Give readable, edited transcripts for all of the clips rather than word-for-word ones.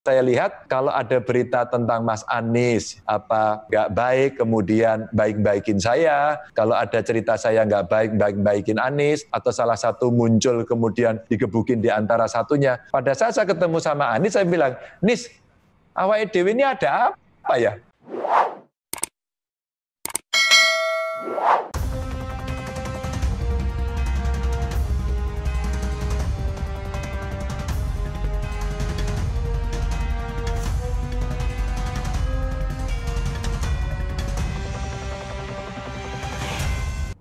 saya lihat kalau ada berita tentang Mas Anies apa nggak baik, kemudian baik-baikin saya. Kalau ada cerita saya nggak baik, baik-baikin Anies, atau salah satu muncul kemudian digebukin di antara satunya. Pada saat saya ketemu sama Anies, saya bilang, Nis, awake dhewe ini ada apa ya?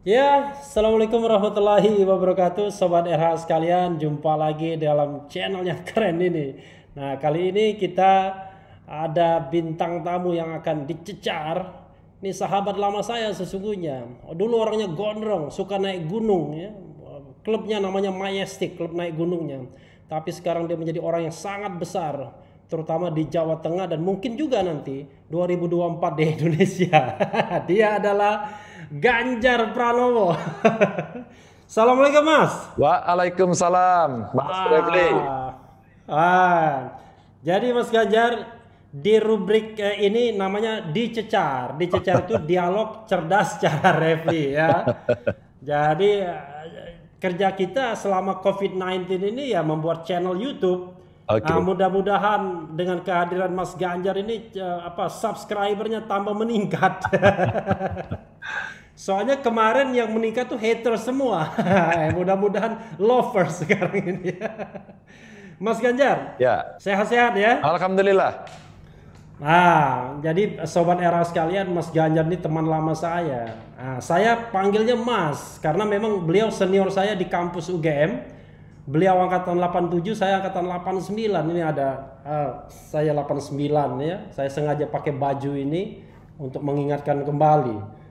Ya, Assalamualaikum warahmatullahi wabarakatuh, Sobat RH sekalian. Jumpa lagi dalam channel yang keren ini. Nah, kali ini kita ada bintang tamu yang akan dicecar. Ini sahabat lama saya sesungguhnya. Dulu orangnya gondrong, suka naik gunung ya. Klubnya namanya Majestic, klub naik gunungnya. Tapi sekarang dia menjadi orang yang sangat besar, terutama di Jawa Tengah dan mungkin juga nanti 2024 di Indonesia. Dia adalah Ganjar Pranowo. Assalamualaikum Mas. Waalaikumsalam, Mas Refli. Jadi Mas Ganjar di rubrik ini namanya dicecar. Dicecar itu dialog cerdas cara Refli ya. Jadi kerja kita selama COVID-19 ini ya membuat channel YouTube. Okay. Mudah-mudahan dengan kehadiran Mas Ganjar ini subscribernya tambah meningkat. Soalnya kemarin yang meningkat tuh hater semua. Mudah-mudahan lovers sekarang ini. Mas Ganjar, ya. Sehat-sehat ya? Alhamdulillah. Jadi Sobat RH sekalian, Mas Ganjar ini teman lama saya. Saya panggilnya Mas karena memang beliau senior saya di kampus UGM. Beliau angkatan 87, saya angkatan 89. Ini ada saya 89 ya. Saya sengaja pakai baju ini untuk mengingatkan kembali.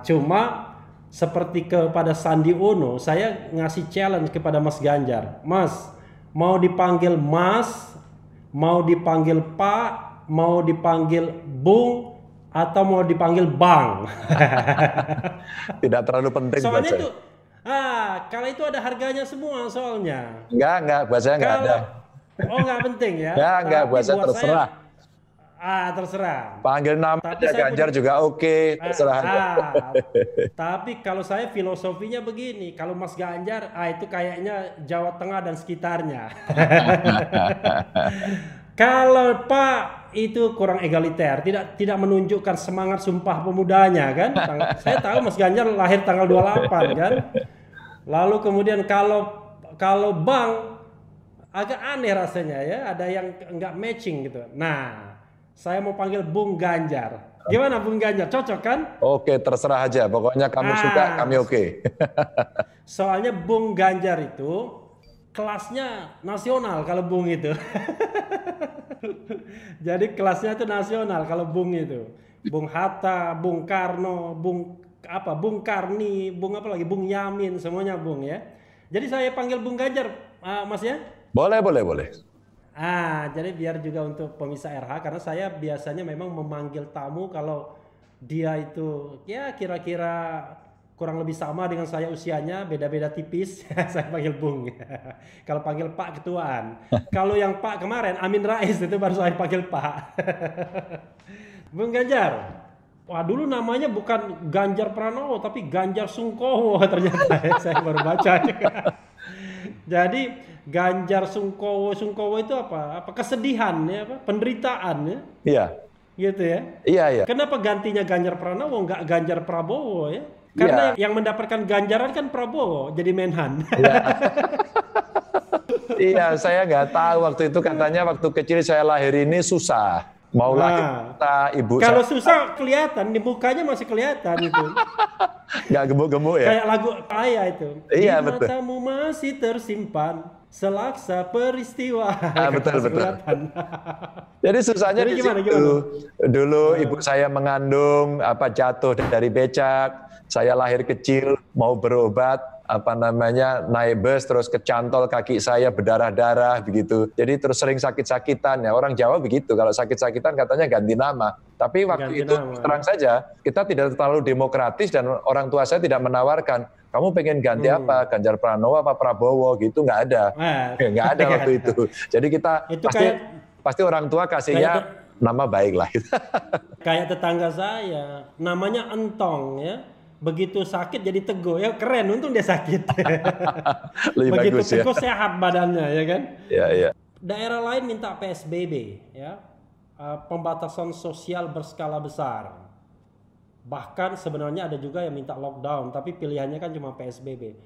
Cuma seperti kepada Sandi Uno, saya ngasih challenge kepada Mas Ganjar. Mas, mau dipanggil Mas, mau dipanggil Pak, mau dipanggil Bung, atau mau dipanggil Bang? Tidak terlalu penting. Soalnya tuh kalau itu ada harganya semua soalnya. Enggak, buat saya enggak ada. Oh, enggak penting ya? Enggak, buat saya terserah. Terserah. Panggil nama aja Ganjar juga oke, terserah. Tapi kalau saya filosofinya begini, kalau Mas Ganjar, itu kayaknya Jawa Tengah dan sekitarnya. Kalau Pak itu kurang egaliter, tidak menunjukkan semangat Sumpah Pemudanya kan? Saya tahu Mas Ganjar lahir tanggal 28 kan? Lalu kemudian kalau Bang agak aneh rasanya ya, ada yang nggak matching gitu. Nah, saya mau panggil Bung Ganjar. Gimana Bung Ganjar? Cocok kan? Oke, terserah aja. Pokoknya kamu suka, kami oke. Soalnya Bung Ganjar itu kelasnya nasional kalau Bung itu. Jadi kelasnya itu nasional kalau Bung itu. Bung Hatta, Bung Karno, Bung Karni, Bung apa lagi? Bung Yamin, semuanya Bung ya. Jadi saya panggil Bung Ganjar, Mas ya? Boleh. Jadi biar juga untuk pemirsa RH, karena saya biasanya memang memanggil tamu kalau dia itu ya kira-kira kurang lebih sama dengan saya usianya, beda-beda tipis, saya panggil Bung. Kalau panggil Pak ketuaan. Kalau yang Pak kemarin, Amin Rais, itu baru saya panggil Pak. Bung Ganjar, wah dulu namanya bukan Ganjar Pranowo, tapi Ganjar Sungkowo ternyata. Saya baru baca juga. Jadi Ganjar Sungkowo itu apa? Kesedihan ya, penderitaan ya? Iya. Gitu ya? Iya. Kenapa gantinya Ganjar Pranowo nggak Ganjar Prabowo ya? Karena yang mendapatkan ganjaran kan Prabowo jadi Menhan. Iya, saya nggak tahu waktu itu katanya waktu kecil saya lahir ini susah. Mau lahir ibu. Kalau susah kelihatan, di mukanya masih kelihatan itu. Nggak gemuk-gemuk ya? Kayak lagu Ayah itu. Iya, di betul. Matamu masih tersimpan selaksa peristiwa. Betul. Jadi susahnya di situ. Dulu ibu saya mengandung, jatuh dari becak. Saya lahir kecil, mau berobat, naik bus, terus kecantol kaki saya berdarah-darah begitu. Jadi terus sering sakit-sakitan ya. Orang Jawa begitu, kalau sakit-sakitan katanya ganti nama. Tapi waktu itu terang saja, kita tidak terlalu demokratis dan orang tua saya tidak menawarkan, kamu pengen ganti apa? Ganjar Pranowo apa Prabowo gitu, nggak ada. Nggak ada waktu itu. Jadi kita itu pasti pasti orang tua kasihnya nama baik lah. Kayak tetangga saya, namanya Entong ya. Begitu sakit jadi Teguh ya, keren, untung dia sakit. Lebih begitu bagus ya. Teguh sehat badannya ya kan. Iya, iya. Daerah lain minta PSBB ya, pembatasan sosial berskala besar. Bahkan sebenarnya ada juga yang minta lockdown, tapi pilihannya kan cuma PSBB.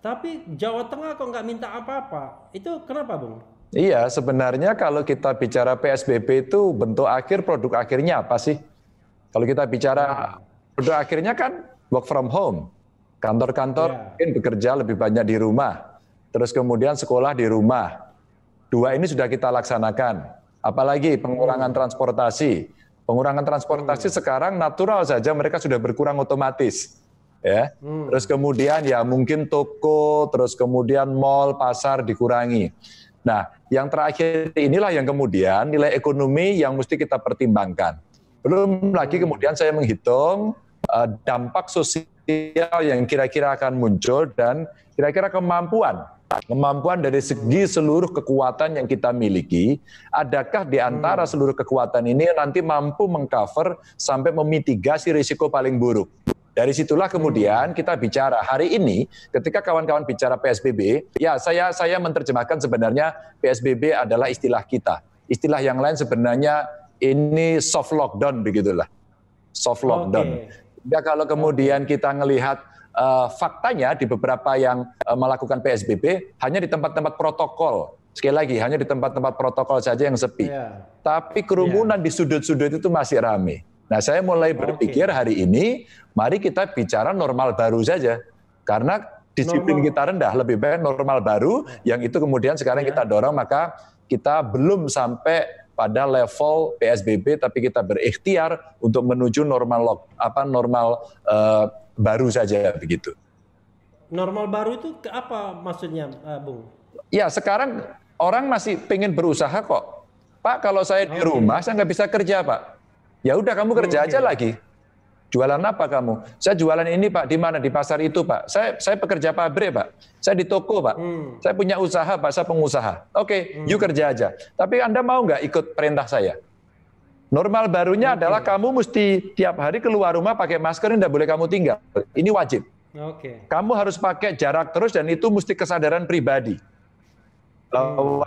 Tapi Jawa Tengah kok nggak minta apa-apa, itu kenapa Bung? Iya, sebenarnya kalau kita bicara PSBB itu bentuk akhir, produk akhirnya apa sih? Kalau kita bicara produk akhirnya kan work from home. Kantor-kantor mungkin bekerja lebih banyak di rumah. Terus kemudian sekolah di rumah. Dua ini sudah kita laksanakan. Apalagi pengurangan transportasi. Pengurangan transportasi sekarang natural saja mereka sudah berkurang otomatis. Ya. Terus kemudian ya mungkin toko, terus kemudian mal, pasar dikurangi. Nah, yang terakhir inilah yang kemudian nilai ekonomi yang mesti kita pertimbangkan. Belum lagi kemudian saya menghitung dampak sosial yang kira-kira akan muncul dan kira-kira kemampuan dari segi seluruh kekuatan yang kita miliki, adakah di antara seluruh kekuatan ini nanti mampu mengcover sampai memitigasi risiko paling buruk. Dari situlah kemudian kita bicara hari ini ketika kawan-kawan bicara PSBB, ya saya menerjemahkan sebenarnya PSBB adalah istilah kita. Istilah yang lain sebenarnya ini soft lockdown begitulah. Soft lockdown. Ya kalau kemudian kita melihat faktanya di beberapa yang melakukan PSBB hanya di tempat-tempat protokol. Sekali lagi hanya di tempat-tempat protokol saja yang sepi. Tapi kerumunan di sudut-sudut itu masih ramai. Nah, saya mulai berpikir hari ini, mari kita bicara normal baru saja. Karena disiplin kita rendah, lebih baik normal baru, yang itu kemudian sekarang kita dorong, maka kita belum sampai pada level PSBB, tapi kita berikhtiar untuk menuju normal baru saja, begitu. Normal baru itu apa maksudnya, Bung? Ya, sekarang orang masih pengen berusaha kok. Pak, kalau saya di rumah, saya nggak bisa kerja, Pak. Ya udah kamu kerja aja lagi. Jualan apa kamu? Saya jualan ini Pak, di mana? Di pasar itu Pak. Saya pekerja pabrik Pak. Saya di toko Pak. Saya punya usaha Pak, saya pengusaha. Oke, you kerja aja. Tapi Anda mau nggak ikut perintah saya? Normal barunya adalah kamu mesti tiap hari keluar rumah pakai masker, ini tidak boleh kamu tinggal. Ini wajib. Kamu harus pakai jarak terus dan itu mesti kesadaran pribadi.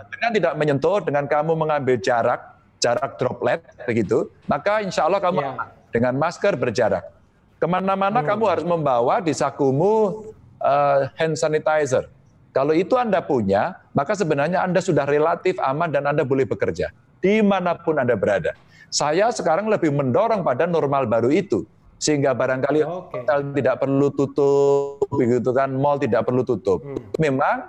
Dengan tidak menyentuh, dengan kamu mengambil jarak droplet begitu, maka insya Allah kamu dengan masker berjarak. Kemana-mana kamu harus membawa di sakumu hand sanitizer. Kalau itu Anda punya, maka sebenarnya Anda sudah relatif aman dan Anda boleh bekerja dimanapun Anda berada. Saya sekarang lebih mendorong pada normal baru itu, sehingga barangkali hotel tidak perlu tutup, begitu kan, mall tidak perlu tutup. Memang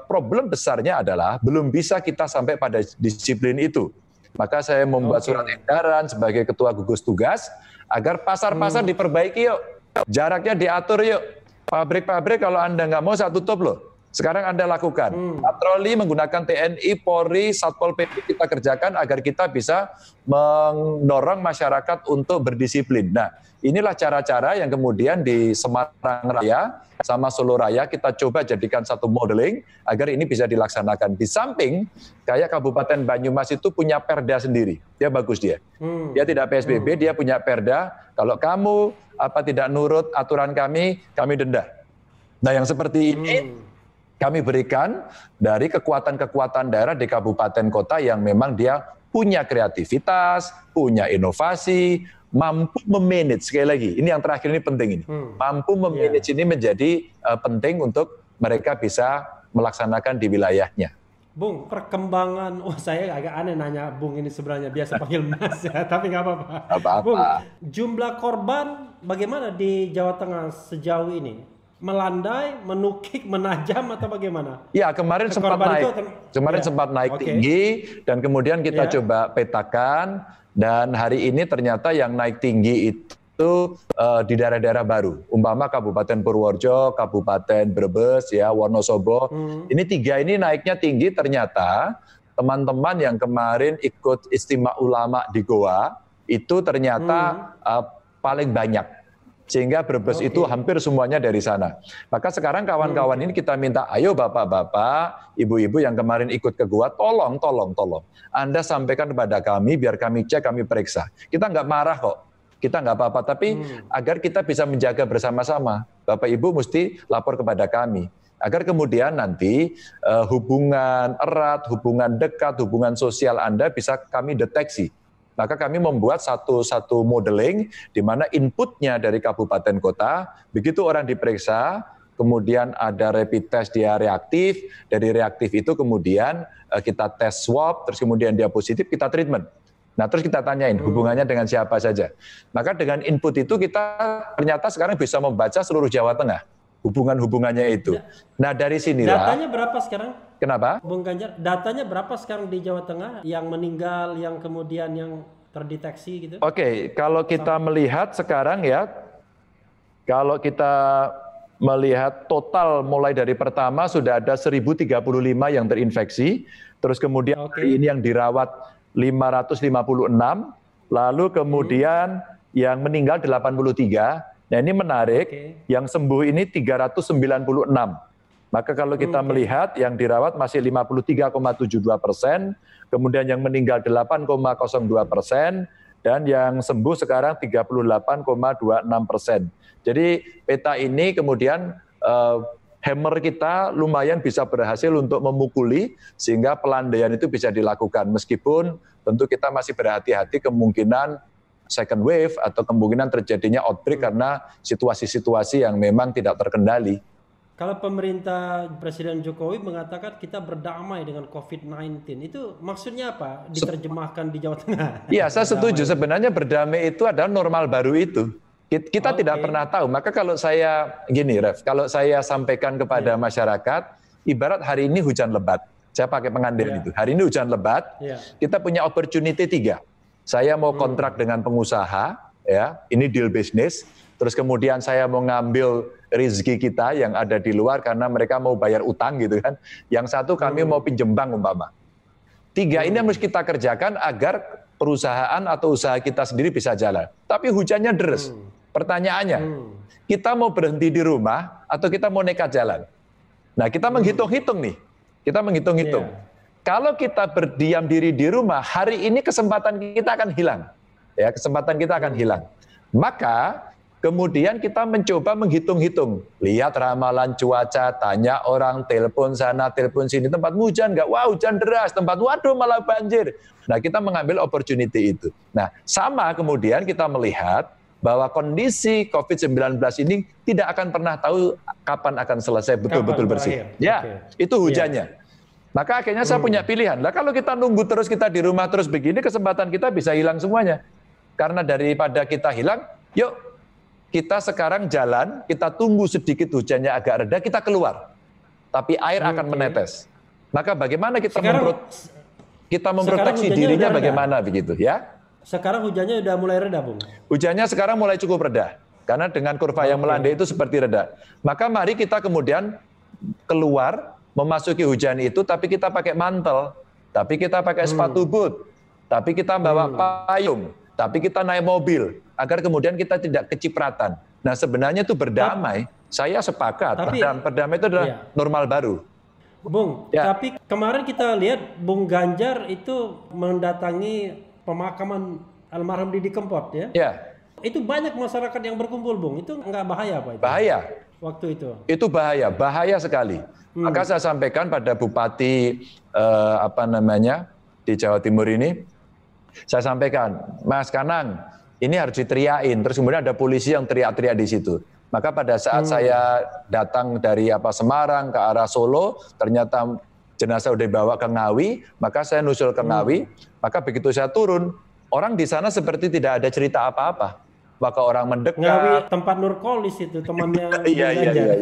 problem besarnya adalah belum bisa kita sampai pada disiplin itu. Maka saya membuat surat edaran sebagai ketua gugus tugas agar pasar-pasar diperbaiki yuk, jaraknya diatur yuk. Pabrik-pabrik kalau Anda nggak mau saya tutup loh. Sekarang Anda lakukan. Patroli menggunakan TNI, Polri, Satpol PP kita kerjakan agar kita bisa mendorong masyarakat untuk berdisiplin. Nah, inilah cara-cara yang kemudian di Semarang Raya sama Solo Raya kita coba jadikan satu modeling agar ini bisa dilaksanakan. Di samping kayak Kabupaten Banyumas itu punya perda sendiri, dia bagus dia. Dia tidak PSBB, dia punya perda. Kalau kamu tidak nurut aturan kami denda. Nah yang seperti ini kami berikan dari kekuatan-kekuatan daerah di kabupaten kota yang memang dia punya kreativitas, punya inovasi, mampu memanage, sekali lagi, ini yang terakhir ini penting ini. Mampu memanage ini menjadi penting untuk mereka bisa melaksanakan di wilayahnya. Bung, perkembangan, saya agak aneh nanya Bung ini sebenarnya, biasa panggil Mas ya, tapi nggak apa-apa. Bung, jumlah korban bagaimana di Jawa Tengah sejauh ini? Melandai, menukik, menajam atau bagaimana? Ya, kemarin sempat naik. Sempat naik tinggi dan kemudian kita coba petakan dan hari ini ternyata yang naik tinggi itu di daerah-daerah baru. Umpama Kabupaten Purworejo, Kabupaten Brebes, ya, Wonosobo. Ini tiga ini naiknya tinggi ternyata teman-teman yang kemarin ikut istimewa ulama di Goa itu ternyata paling banyak. Sehingga Brebes itu hampir semuanya dari sana. Maka sekarang kawan-kawan ini kita minta, ayo bapak-bapak, ibu-ibu yang kemarin ikut ke gua, tolong. Anda sampaikan kepada kami, biar kami cek, kami periksa. Kita nggak marah kok, kita nggak apa-apa. Tapi agar kita bisa menjaga bersama-sama, Bapak Ibu mesti lapor kepada kami. Agar kemudian nanti hubungan erat, hubungan dekat, hubungan sosial Anda bisa kami deteksi. Maka kami membuat satu modeling di mana inputnya dari kabupaten kota, begitu orang diperiksa, kemudian ada rapid test dia reaktif, dari reaktif itu kemudian kita tes swab, terus kemudian dia positif, kita treatment. Nah terus kita tanyain hubungannya dengan siapa saja. Maka dengan input itu kita ternyata sekarang bisa membaca seluruh Jawa Tengah, hubungan-hubungannya itu. Nah dari sinilah. Datanya berapa sekarang? Kenapa? Bung Ganjar, datanya berapa sekarang di Jawa Tengah yang meninggal, yang kemudian yang terdeteksi gitu? Oke, kalau kita melihat sekarang ya, kalau kita melihat total mulai dari pertama sudah ada 1035 yang terinfeksi, terus kemudian hari ini yang dirawat 556, lalu kemudian yang meninggal 83. Nah ini menarik, yang sembuh ini 396. Maka kalau kita melihat yang dirawat masih 53,72%, kemudian yang meninggal 8,02%, dan yang sembuh sekarang 38,26%. Jadi peta ini kemudian hammer kita lumayan bisa berhasil untuk memukuli sehingga pelandaian itu bisa dilakukan. Meskipun tentu kita masih berhati-hati kemungkinan second wave atau kemungkinan terjadinya outbreak karena situasi-situasi yang memang tidak terkendali. Kalau pemerintah Presiden Jokowi mengatakan kita berdamai dengan COVID-19, itu maksudnya apa? Diterjemahkan di Jawa Tengah? Iya, saya setuju. Sebenarnya berdamai itu adalah normal baru itu. Kita tidak pernah tahu. Maka kalau saya, gini Ref, kalau saya sampaikan kepada masyarakat, ibarat hari ini hujan lebat. Saya pakai pengantin itu. Hari ini hujan lebat, kita punya opportunity 3. Saya mau kontrak dengan pengusaha, ya, ini deal bisnis. Terus kemudian saya mau ngambil rezeki kita yang ada di luar karena mereka mau bayar utang gitu kan. Yang satu kami mau pinjem bank umpama. 3 ini harus kita kerjakan agar perusahaan atau usaha kita sendiri bisa jalan. Tapi hujannya deres. Pertanyaannya, kita mau berhenti di rumah atau kita mau nekat jalan? Nah kita menghitung-hitung nih. Kita menghitung-hitung. Kalau kita berdiam diri di rumah, hari ini kesempatan kita akan hilang. Ya, kesempatan kita akan hilang. Maka kemudian kita mencoba menghitung-hitung. Lihat ramalan cuaca, tanya orang, telepon sana, telepon sini. Tempat hujan nggak? Wah hujan deras. Tempat waduh malah banjir. Nah kita mengambil opportunity itu. Nah sama kemudian kita melihat bahwa kondisi COVID-19 ini tidak akan pernah tahu kapan akan selesai betul-betul bersih. Ya, itu hujannya. Maka akhirnya saya punya pilihan. Lah kalau kita nunggu terus, kita di rumah terus begini, kesempatan kita bisa hilang semuanya. Karena daripada kita hilang, yuk kita sekarang jalan, kita tunggu sedikit hujannya agak reda, kita keluar. Tapi air akan menetes. Maka bagaimana kita memproteksi dirinya bagaimana begitu ya? Sekarang hujannya udah mulai reda, Bung? Hujannya sekarang mulai cukup reda. Karena dengan kurva yang melandai itu seperti reda. Maka mari kita kemudian keluar, memasuki hujan itu, tapi kita pakai mantel, tapi kita pakai sepatu boot, tapi kita bawa payung, tapi kita naik mobil, agar kemudian kita tidak kecipratan. Nah sebenarnya itu berdamai, saya sepakat, berdamai itu adalah normal baru. Bung, tapi kemarin kita lihat Bung Ganjar itu mendatangi pemakaman almarhum Didi Kempot ya? Ya. Itu banyak masyarakat yang berkumpul, Bung, itu nggak bahaya apa itu? Bahaya. Waktu itu? Itu bahaya sekali. Maka saya sampaikan pada Bupati di Jawa Timur ini, saya sampaikan, Mas Kanang, ini harus diteriakin. Terus kemudian ada polisi yang teriak-teriak di situ. Maka pada saat saya datang dari Semarang ke arah Solo, ternyata jenazah udah dibawa ke Ngawi, maka saya nusul ke Ngawi. Maka begitu saya turun, orang di sana seperti tidak ada cerita apa-apa. Maka orang mendekat. Ngawi tempat Nurkolis itu temannya. Iya.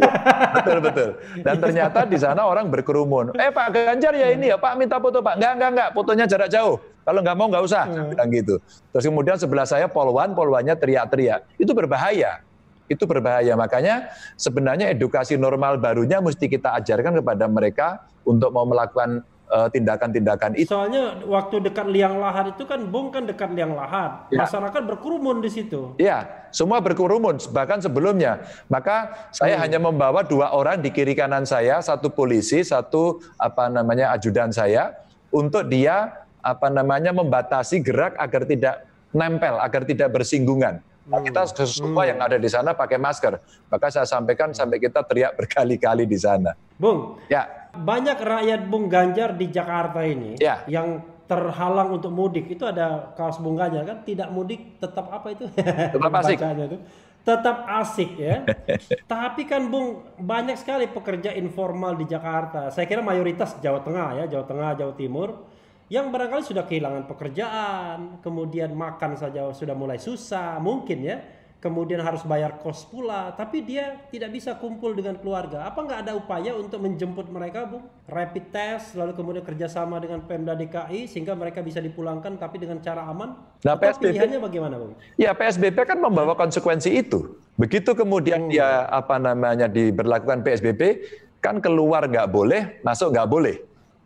Betul. Dan ternyata di sana orang berkerumun. Pak Ganjar ya ini ya Pak, minta foto Pak. Enggak, fotonya jarak jauh. Kalau nggak mau nggak usah, bilang gitu. Terus kemudian sebelah saya polwannya teriak-teriak. Itu berbahaya. Makanya sebenarnya edukasi normal barunya mesti kita ajarkan kepada mereka untuk mau melakukan tindakan-tindakan itu. Soalnya waktu dekat liang lahat itu kan, Bung kan dekat liang lahat, masyarakat berkerumun di situ. Ya, semua berkerumun, bahkan sebelumnya. Maka saya hanya membawa 2 orang di kiri kanan saya, 1 polisi, 1 ajudan saya, untuk dia membatasi gerak agar tidak nempel, agar tidak bersinggungan. Nah, kita semua yang ada di sana pakai masker. Maka saya sampaikan sampai kita teriak berkali-kali di sana. Bung, ya, banyak rakyat Bung Ganjar di Jakarta ini yang terhalang untuk mudik. Itu ada kaos Bung Ganjar kan, tidak mudik tetap apa itu? Tetap asik. Tetap asik ya. Tapi kan Bung, banyak sekali pekerja informal di Jakarta. Saya kira mayoritas Jawa Tengah ya, Jawa Tengah, Jawa Timur, yang barangkali sudah kehilangan pekerjaan, kemudian makan saja sudah mulai susah, mungkin ya, kemudian harus bayar kos pula, tapi dia tidak bisa kumpul dengan keluarga. Apa nggak ada upaya untuk menjemput mereka, Bung? Rapid test, lalu kemudian kerjasama dengan Pemda DKI, sehingga mereka bisa dipulangkan, tapi dengan cara aman? Nah, PSBB, pilihannya bagaimana, Bung? Ya, PSBB kan membawa konsekuensi itu. Begitu kemudian dia, diberlakukan PSBB, kan keluar nggak boleh, masuk nggak boleh.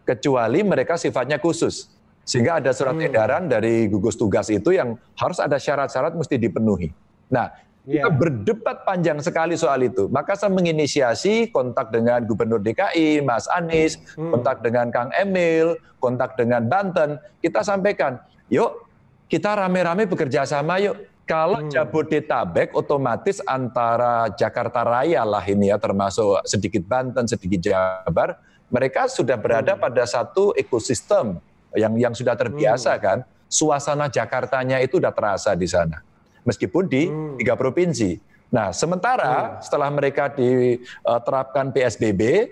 Kecuali mereka sifatnya khusus. Sehingga ada surat edaran dari gugus tugas itu yang harus ada syarat-syarat mesti dipenuhi. Nah, kita berdebat panjang sekali soal itu. Maka saya menginisiasi kontak dengan Gubernur DKI, Mas Anies, kontak dengan Kang Emil, kontak dengan Banten. Kita sampaikan, yuk kita rame-rame bekerja sama yuk. Kalau Jabodetabek otomatis antara Jakarta Raya lah ini ya, termasuk sedikit Banten, sedikit Jabar, mereka sudah berada pada satu ekosistem yang sudah terbiasa kan. Suasana Jakartanya itu sudah terasa di sana. Meskipun di 3 provinsi. Nah, sementara setelah mereka diterapkan PSBB,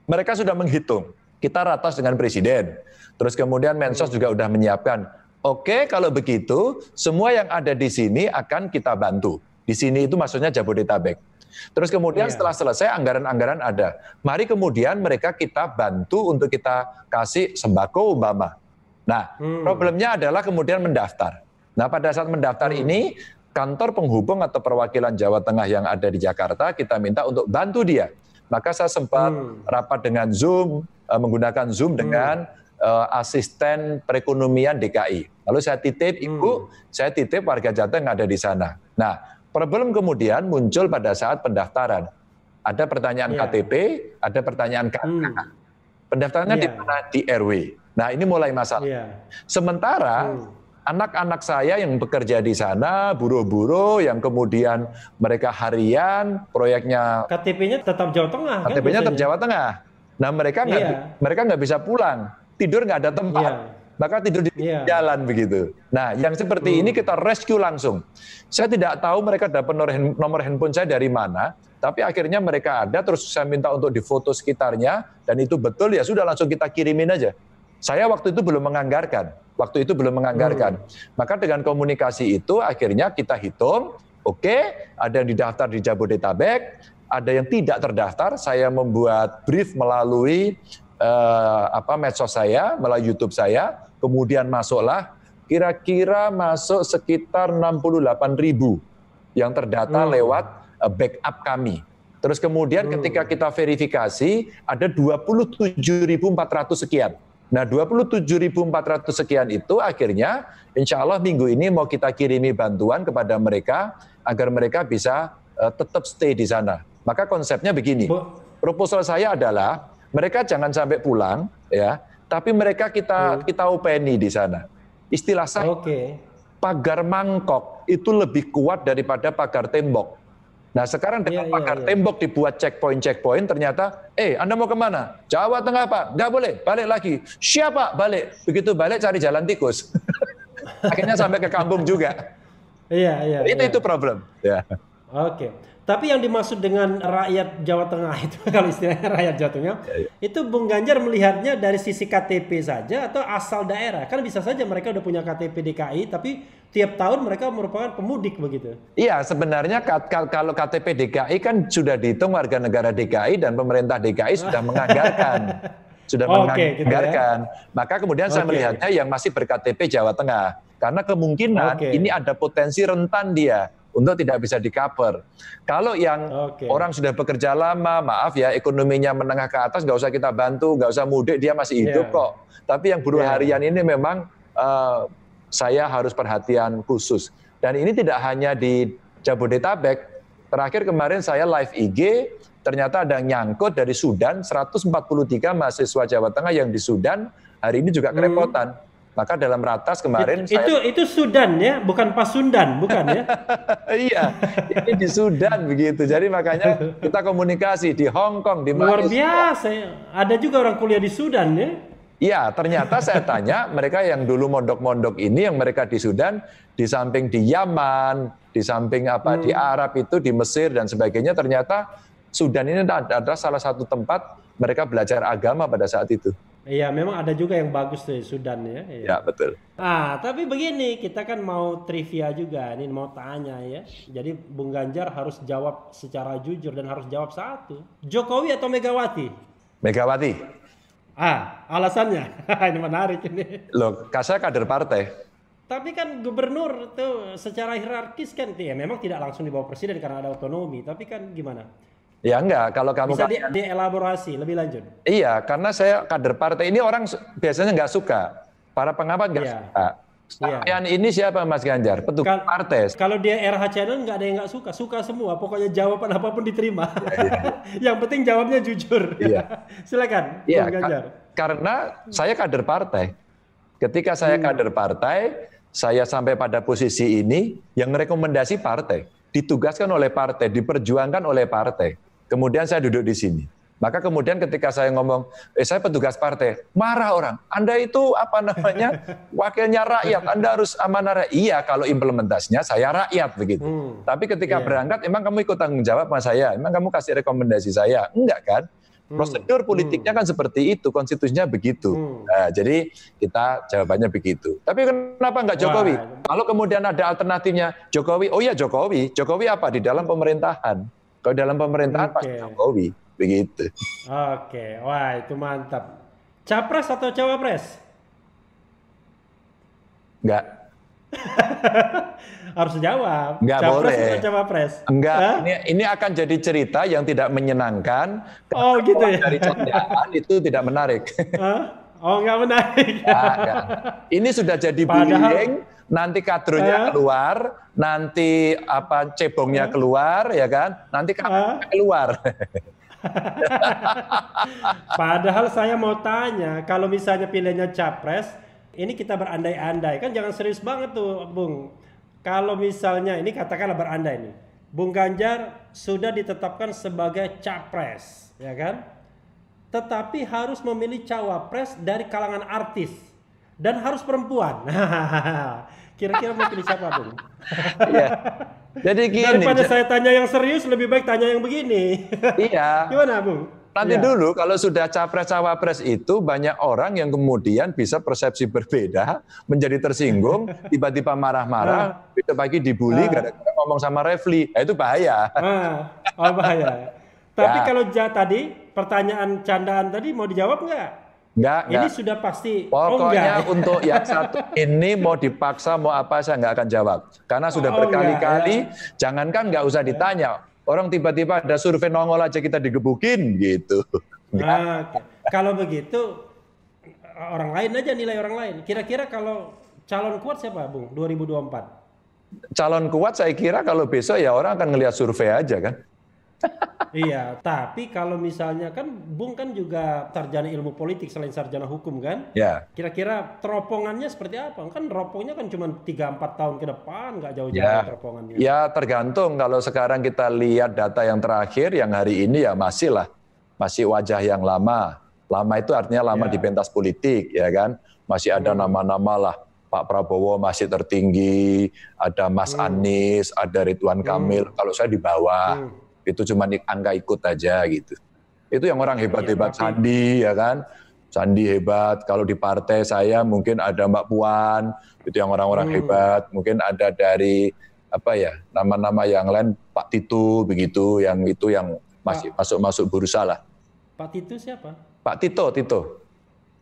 mereka sudah menghitung. Kita ratas dengan Presiden. Terus kemudian Mensos juga sudah menyiapkan, oke, kalau begitu semua yang ada di sini akan kita bantu. Di sini itu maksudnya Jabodetabek. Terus kemudian setelah selesai anggaran-anggaran ada. Mari kemudian mereka kita bantu untuk kita kasih sembako umpama. Nah, problemnya adalah kemudian mendaftar. Nah, pada saat mendaftar ini, kantor penghubung atau perwakilan Jawa Tengah yang ada di Jakarta, kita minta untuk bantu dia. Maka saya sempat rapat dengan Zoom, menggunakan Zoom dengan asisten perekonomian DKI. Lalu saya titip, Ibu, saya titip warga Jateng yang ada di sana. Nah, problem kemudian muncul pada saat pendaftaran. Ada pertanyaan KTP, ada pertanyaan KK. Pendaftarannya di mana? Di RW. Nah, ini mulai masalah. Sementara anak-anak saya yang bekerja di sana, buruh-buruh yang kemudian mereka harian, proyeknya KTP-nya tetap Jawa Tengah. KTP-nya tetap Jawa Tengah. Nah, mereka nggak bisa pulang, tidur nggak ada tempat. Maka tidur di jalan begitu. Nah, yang seperti ini kita rescue langsung. Saya tidak tahu mereka dapat nomor handphone saya dari mana, tapi akhirnya mereka ada, terus saya minta untuk difoto sekitarnya, dan itu betul, ya sudah langsung kita kirimin aja. Saya waktu itu belum menganggarkan. Maka dengan komunikasi itu akhirnya kita hitung, oke, ada yang didaftar di Jabodetabek, ada yang tidak terdaftar, saya membuat brief melalui medsos saya, melalui YouTube saya, kemudian masuklah, kira-kira masuk sekitar 68.000 yang terdata lewat backup kami. Terus kemudian ketika kita verifikasi, ada 27.400 sekian. Nah, 27.400 sekian itu akhirnya insya Allah minggu ini mau kita kirimi bantuan kepada mereka, agar mereka bisa tetap stay di sana. Maka konsepnya begini, proposal saya adalah, mereka jangan sampai pulang, ya, tapi mereka kita upeni di sana. Istilah saya, pagar mangkok itu lebih kuat daripada pagar tembok. Nah, sekarang dengan pagar tembok dibuat checkpoint, ternyata, Anda mau kemana? Jawa Tengah, Pak. Nggak boleh, balik lagi. Siapa? Balik. Begitu balik cari jalan tikus. Akhirnya sampai ke kampung juga. Itu problem. Ya. Tapi yang dimaksud dengan rakyat Jawa Tengah itu, kalau istilahnya rakyat Jawa Tengah, itu Bung Ganjar melihatnya dari sisi KTP saja atau asal daerah? Kan bisa saja mereka udah punya KTP DKI, tapi tiap tahun mereka merupakan pemudik begitu. Iya, sebenarnya kalau KTP DKI kan sudah dihitung warga negara DKI dan pemerintah DKI sudah menganggarkan. Gitu ya? Maka kemudian saya melihatnya yang masih ber-KTP Jawa Tengah. Karena kemungkinan ini ada potensi rentan dia untuk tidak bisa di-cover. Kalau yang orang sudah bekerja lama, maaf ya, ekonominya menengah ke atas, nggak usah kita bantu, nggak usah mudik, dia masih hidup kok. Tapi yang buruh harian ini memang saya harus perhatian khusus. Dan ini tidak hanya di Jabodetabek. Terakhir kemarin saya live IG, ternyata ada nyangkut dari Sudan, 143 mahasiswa Jawa Tengah yang di Sudan, hari ini juga kerepotan. Maka dalam ratas kemarin itu Sudan ya, bukan Pasundan, bukan ya? Iya, ini di Sudan begitu. Jadi makanya kita komunikasi di Hong Kong, di Malaysia. Luar biasa, ada juga orang kuliah di Sudan ya? Iya, ternyata saya tanya mereka yang dulu mondok-mondok ini, yang mereka di Sudan, di samping di Yaman, di samping di Arab itu, di Mesir dan sebagainya, ternyata Sudan ini adalah salah satu tempat mereka belajar agama pada saat itu. Iya, memang ada juga yang bagus tuh Sudan ya. Ya, betul. Tapi begini, kita kan mau trivia juga, ini mau tanya ya. Jadi Bung Ganjar harus jawab secara jujur dan harus jawab satu. Jokowi atau Megawati? Megawati. Alasannya? Ini menarik ini. Loh, saya kader partai. Tapi kan gubernur tuh secara hierarkis kan, ya memang tidak langsung di bawah presiden karena ada otonomi. Tapi kan gimana? Ya enggak, kalau kamu bisa dielaborasi lebih lanjut. Iya, karena saya kader partai ini orang biasanya nggak suka, para pengamat nggak suka. Sampean ini siapa Mas Ganjar? Petugas partai. Kalau dia RH Channel nggak ada yang nggak suka, suka semua. Pokoknya jawaban apapun diterima. Yang penting jawabnya jujur. Silakan, Bung Ganjar. Karena saya kader partai. Ketika saya kader partai, saya sampai pada posisi ini yang rekomendasi partai, ditugaskan oleh partai, diperjuangkan oleh partai. Kemudian saya duduk di sini. Maka kemudian ketika saya ngomong, saya petugas partai, marah orang. Anda itu wakilnya rakyat, Anda harus amanah rakyat. Iya, kalau implementasinya saya rakyat begitu. Tapi ketika berangkat, emang kamu ikut tanggung jawab sama saya? Emang kamu kasih rekomendasi saya? Enggak kan? Prosedur politiknya kan seperti itu, konstitusinya begitu. Nah, jadi kita jawabannya begitu. Tapi kenapa enggak Jokowi? Kalau kemudian ada alternatifnya Jokowi, oh ya Jokowi. Jokowi apa? Di dalam pemerintahan. Kalau dalam pemerintahan pasti Jokowi. Begitu. Oke, wah itu mantap. Capres atau cawapres? Enggak. Harus jawab. Enggak Capres boleh. atau cawapres? Enggak. Ini akan jadi cerita yang tidak menyenangkan. Oh gitu ya. Dari candaan itu tidak menarik. Oh nggak menarik. Enggak. Ini sudah jadi bullying. Nanti kadronya keluar, nanti cebongnya keluar, ya kan? Nanti keluar. Padahal saya mau tanya, kalau misalnya pilihannya capres, ini kita berandai-andai, kan jangan serius banget tuh, Bung. Kalau misalnya ini katakanlah berandai nih, Bung Ganjar sudah ditetapkan sebagai capres, ya kan? Tetapi harus memilih cawapres dari kalangan artis dan harus perempuan. Kira-kira mau pilih siapa, Bung? Iya. Jadi gini. Daripada saya tanya yang serius, lebih baik tanya yang begini. Iya. Gimana, Bung? Nanti dulu kalau sudah capres-cawapres itu banyak orang yang kemudian bisa persepsi berbeda, menjadi tersinggung, tiba-tiba marah-marah, besok pagi dibully gara-gara ngomong sama Refli. Nah, itu bahaya. Bahaya. Tapi kalau tadi pertanyaan candaan tadi mau dijawab nggak? Enggak. Ini sudah pasti. Pokoknya untuk yang satu ini mau dipaksa mau apa saya nggak akan jawab. Karena sudah berkali-kali, jangankan nggak usah ditanya. Orang tiba-tiba ada survei nongol aja kita digebukin gitu. Kalau begitu orang lain aja, nilai orang lain. Kira-kira kalau calon kuat siapa, Bung? 2024. Calon kuat saya kira kalau besok ya orang akan ngelihat survei aja kan. Iya, tapi kalau misalnya kan Bung kan juga sarjana ilmu politik selain sarjana hukum kan? Ya. Kira-kira teropongannya seperti apa? Kan teropongnya kan cuma 3-4 tahun ke depan, nggak jauh-jauh teropongannya. Ya tergantung, kalau sekarang kita lihat data yang terakhir, yang hari ini ya masih wajah yang lama. Lama itu artinya lama di pentas politik, ya kan? Masih ada nama-nama lah. Pak Prabowo masih tertinggi, ada Mas Anies, ada Ridwan Kamil. Kalau saya di bawah. Itu cuma angka ikut aja gitu. Itu yang orang hebat-hebat, Sandi ya kan. Sandi hebat, kalau di partai saya mungkin ada Mbak Puan, itu yang orang-orang hebat. Mungkin ada dari nama-nama yang lain, Pak Tito begitu, yang itu yang masih masuk bursa lah. Pak Tito siapa? Pak Tito.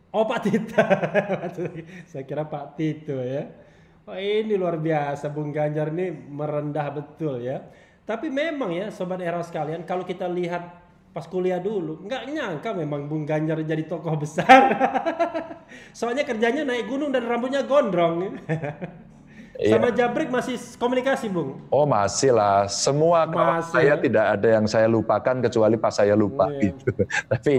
Oh Pak Tito. Saya kira Pak Tito ya. Oh, ini luar biasa, Bung Ganjar ini merendah betul ya. Tapi memang ya, Sobat Era sekalian, kalau kita lihat pas kuliah dulu, nggak nyangka memang Bung Ganjar jadi tokoh besar. Soalnya kerjanya naik gunung dan rambutnya gondrong. Sama Jabrik masih komunikasi, Bung? Oh masih lah, semua kawan saya tidak ada yang saya lupakan kecuali pas saya lupa gitu. Tapi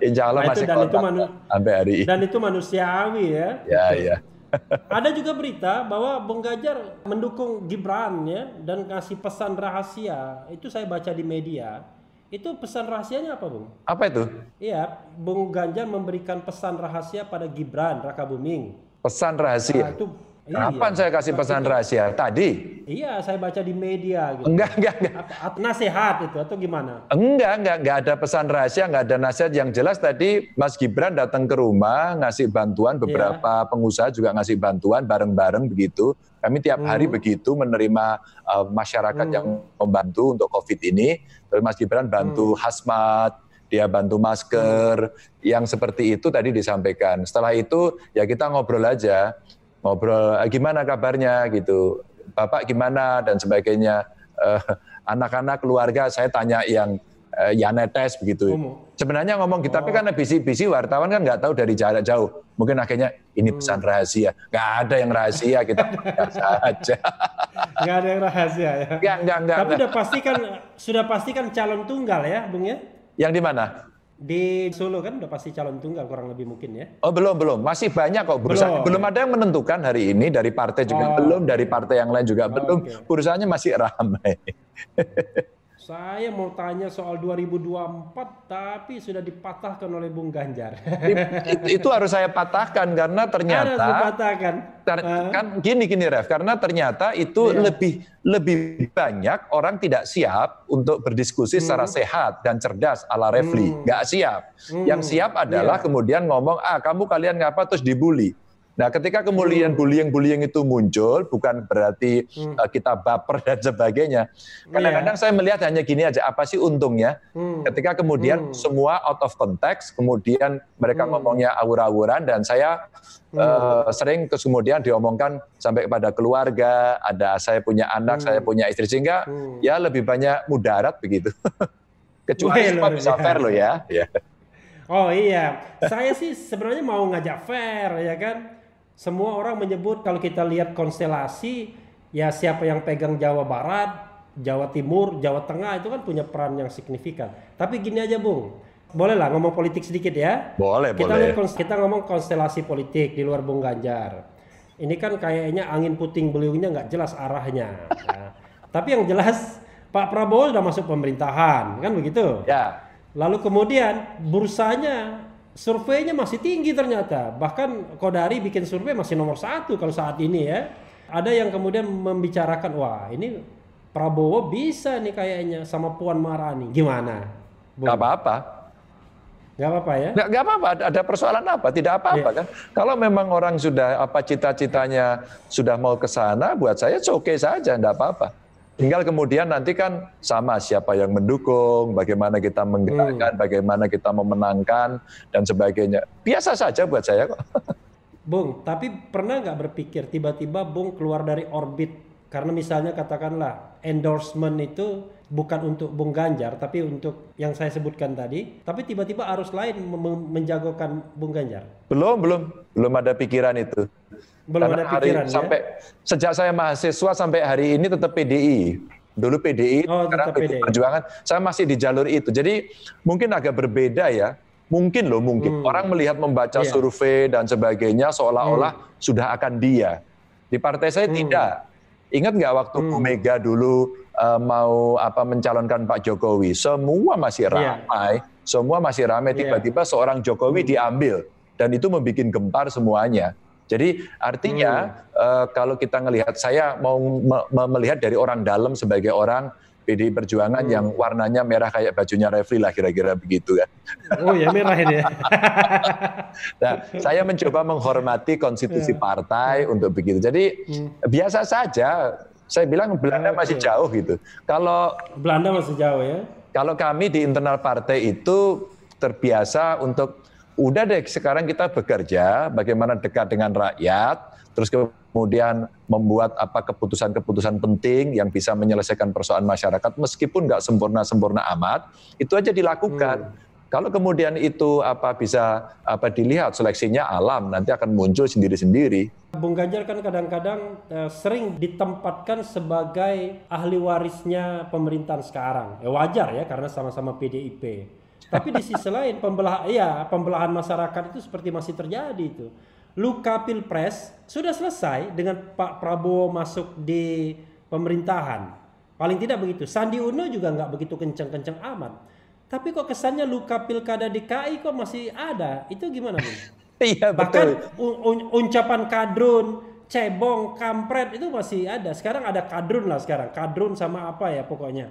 insya Allah masih kontak sampai hari ini. Dan itu manusiawi ya. Ya, ya. Ada juga berita bahwa Bung Ganjar mendukung Gibran ya dan kasih pesan rahasia. Itu saya baca di media. Itu pesan rahasianya apa, Bung? Apa itu? Iya, Bung Ganjar memberikan pesan rahasia pada Gibran Rakabuming. Pesan rahasia? Kapan saya kasih pesan rahasia? Tadi? Iya, saya baca di media. Gitu. Enggak. Nasihat itu atau gimana? Enggak ada pesan rahasia, enggak ada nasihat. Yang jelas tadi Mas Gibran datang ke rumah, ngasih bantuan, beberapa pengusaha juga ngasih bantuan bareng-bareng begitu. Kami tiap hari begitu menerima masyarakat yang membantu untuk COVID ini. Terus Mas Gibran bantu hazmat, dia bantu masker, yang seperti itu tadi disampaikan. Setelah itu ya kita ngobrol aja. Ngobrol gimana kabarnya gitu, Bapak gimana dan sebagainya, anak-anak keluarga saya tanya yang ya netes begitu. Sebenarnya ngomong gitu, tapi karena bisi-bisi wartawan kan nggak tahu dari jarak jauh, mungkin akhirnya ini pesan rahasia. Nggak ada yang rahasia, kita biasa aja. Nggak ada yang rahasia ya? Enggak. Tapi sudah pastikan calon tunggal ya, Bung ya? Yang di mana? Di Solo kan udah pasti calon tunggal kurang lebih mungkin ya? Oh belum, masih banyak kok bursa. Belum ada yang menentukan hari ini, dari partai juga belum, dari partai yang lain juga belum. Bursanya masih ramai. Saya mau tanya soal 2024 tapi sudah dipatahkan oleh Bung Ganjar. Itu harus saya patahkan karena ternyata harus dipatahkan. Kan gini Ref, karena ternyata itu lebih banyak orang tidak siap untuk berdiskusi secara sehat dan cerdas ala Refli, nggak siap. Yang siap adalah kemudian ngomong, kamu kalian ngapa terus dibully. Nah, ketika kemudian bullying itu muncul, bukan berarti kita baper dan sebagainya. Kadang-kadang saya melihat hanya gini aja, apa sih untungnya? Ketika kemudian semua out of context, kemudian mereka ngomongnya awur-awuran, dan saya sering kemudian diomongkan sampai kepada keluarga, saya punya anak, saya punya istri, sehingga ya lebih banyak mudarat begitu. Kecuali semua bisa fair loh ya. Oh iya, saya sih sebenarnya mau ngajak fair ya kan. Semua orang menyebut kalau kita lihat konstelasi, ya siapa yang pegang Jawa Barat, Jawa Timur, Jawa Tengah itu kan punya peran yang signifikan. Tapi gini aja Bung, boleh lah ngomong politik sedikit ya? Boleh. Kita ngomong konstelasi politik di luar Bung Ganjar. Ini kan kayaknya angin puting beliungnya nggak jelas arahnya. Ya. Tapi yang jelas Pak Prabowo sudah masuk pemerintahan, kan begitu? Ya. Lalu kemudian bursanya, surveinya masih tinggi ternyata. Bahkan Kodari bikin survei masih nomor 1 kalau saat ini ya. Ada yang kemudian membicarakan, wah ini Prabowo bisa nih kayaknya sama Puan Maharani. Gimana? Gak apa-apa. Gak apa-apa ya? Gak apa-apa, ada persoalan apa? Tidak apa-apa kan? Kalau memang orang sudah cita-citanya sudah mau ke sana, buat saya oke saja, enggak apa-apa. Tinggal kemudian nanti kan sama siapa yang mendukung, bagaimana kita menggerakkan, bagaimana kita memenangkan, dan sebagainya. Biasa saja buat saya kok. Bung, tapi pernah nggak berpikir tiba-tiba Bung keluar dari orbit? Karena misalnya katakanlah endorsement itu bukan untuk Bung Ganjar, tapi untuk yang saya sebutkan tadi. Tapi tiba-tiba arus lain menjagokan Bung Ganjar. Belum ada pikiran itu. Belum ada pikiran sampai sejak saya mahasiswa sampai hari ini tetap PDI. Dulu PDI, sekarang PDI Perjuangan. Saya masih di jalur itu. Jadi mungkin agak berbeda ya. Mungkin orang melihat membaca survei dan sebagainya seolah-olah sudah akan dia. Di partai saya tidak. Ingat nggak waktu Bu Mega dulu mau mencalonkan Pak Jokowi? Semua masih ramai. Tiba-tiba seorang Jokowi diambil dan itu membuat gempar semuanya. Jadi artinya kalau kita ngelihat, saya mau melihat dari orang dalam sebagai orang PDI Perjuangan yang warnanya merah kayak bajunya Refli lah, kira-kira begitu kan. Oh ya, merah ini ya. Nah, saya mencoba menghormati konstitusi partai untuk begitu. Jadi biasa saja. Saya bilang Belanda masih jauh gitu. Kalau Belanda masih jauh ya. Kalau kami di internal partai itu terbiasa untuk udah deh sekarang kita bekerja bagaimana dekat dengan rakyat, terus kemudian membuat keputusan-keputusan penting yang bisa menyelesaikan persoalan masyarakat meskipun nggak sempurna-sempurna amat, itu aja dilakukan. Kalau kemudian itu bisa dilihat seleksinya alam, nanti akan muncul sendiri-sendiri. Bung Ganjar kan kadang-kadang sering ditempatkan sebagai ahli warisnya pemerintahan sekarang. Wajar ya, karena sama-sama PDIP. Tapi di sisi lain pembelahan masyarakat itu seperti masih terjadi itu. Luka Pilpres sudah selesai dengan Pak Prabowo masuk di pemerintahan. Paling tidak begitu. Sandi Uno juga nggak begitu kencang-kencang amat. Tapi kok kesannya luka pilkada DKI kok masih ada? Itu gimana, Bung? Iya, bahkan ucapan kadrun, cebong, kampret itu masih ada. Sekarang ada kadrun lah sekarang. Kadrun sama apa ya pokoknya.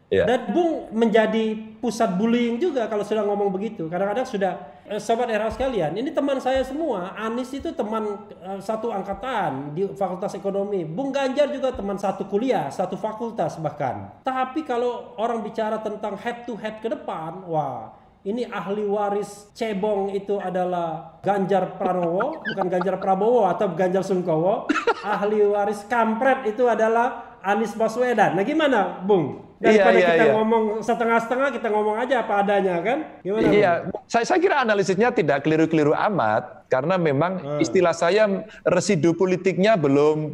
Yeah. Dan Bung menjadi pusat bullying juga kalau sudah ngomong begitu. Kadang-kadang sudah, sobat RH sekalian, ini teman saya semua. Anies itu teman satu angkatan di Fakultas Ekonomi. Bung Ganjar juga teman satu kuliah, satu fakultas bahkan. Tapi kalau orang bicara tentang head to head ke depan, wah, ini ahli waris cebong itu adalah Ganjar Pranowo, bukan Ganjar Prabowo atau Ganjar Sungkowo. Ahli waris kampret itu adalah Anies Baswedan. Nah gimana, Bung? Daripada kita ngomong setengah-setengah, kita ngomong aja apa adanya kan? Gimana? Iya, saya kira analisisnya tidak keliru-keliru amat karena memang istilah saya residu politiknya belum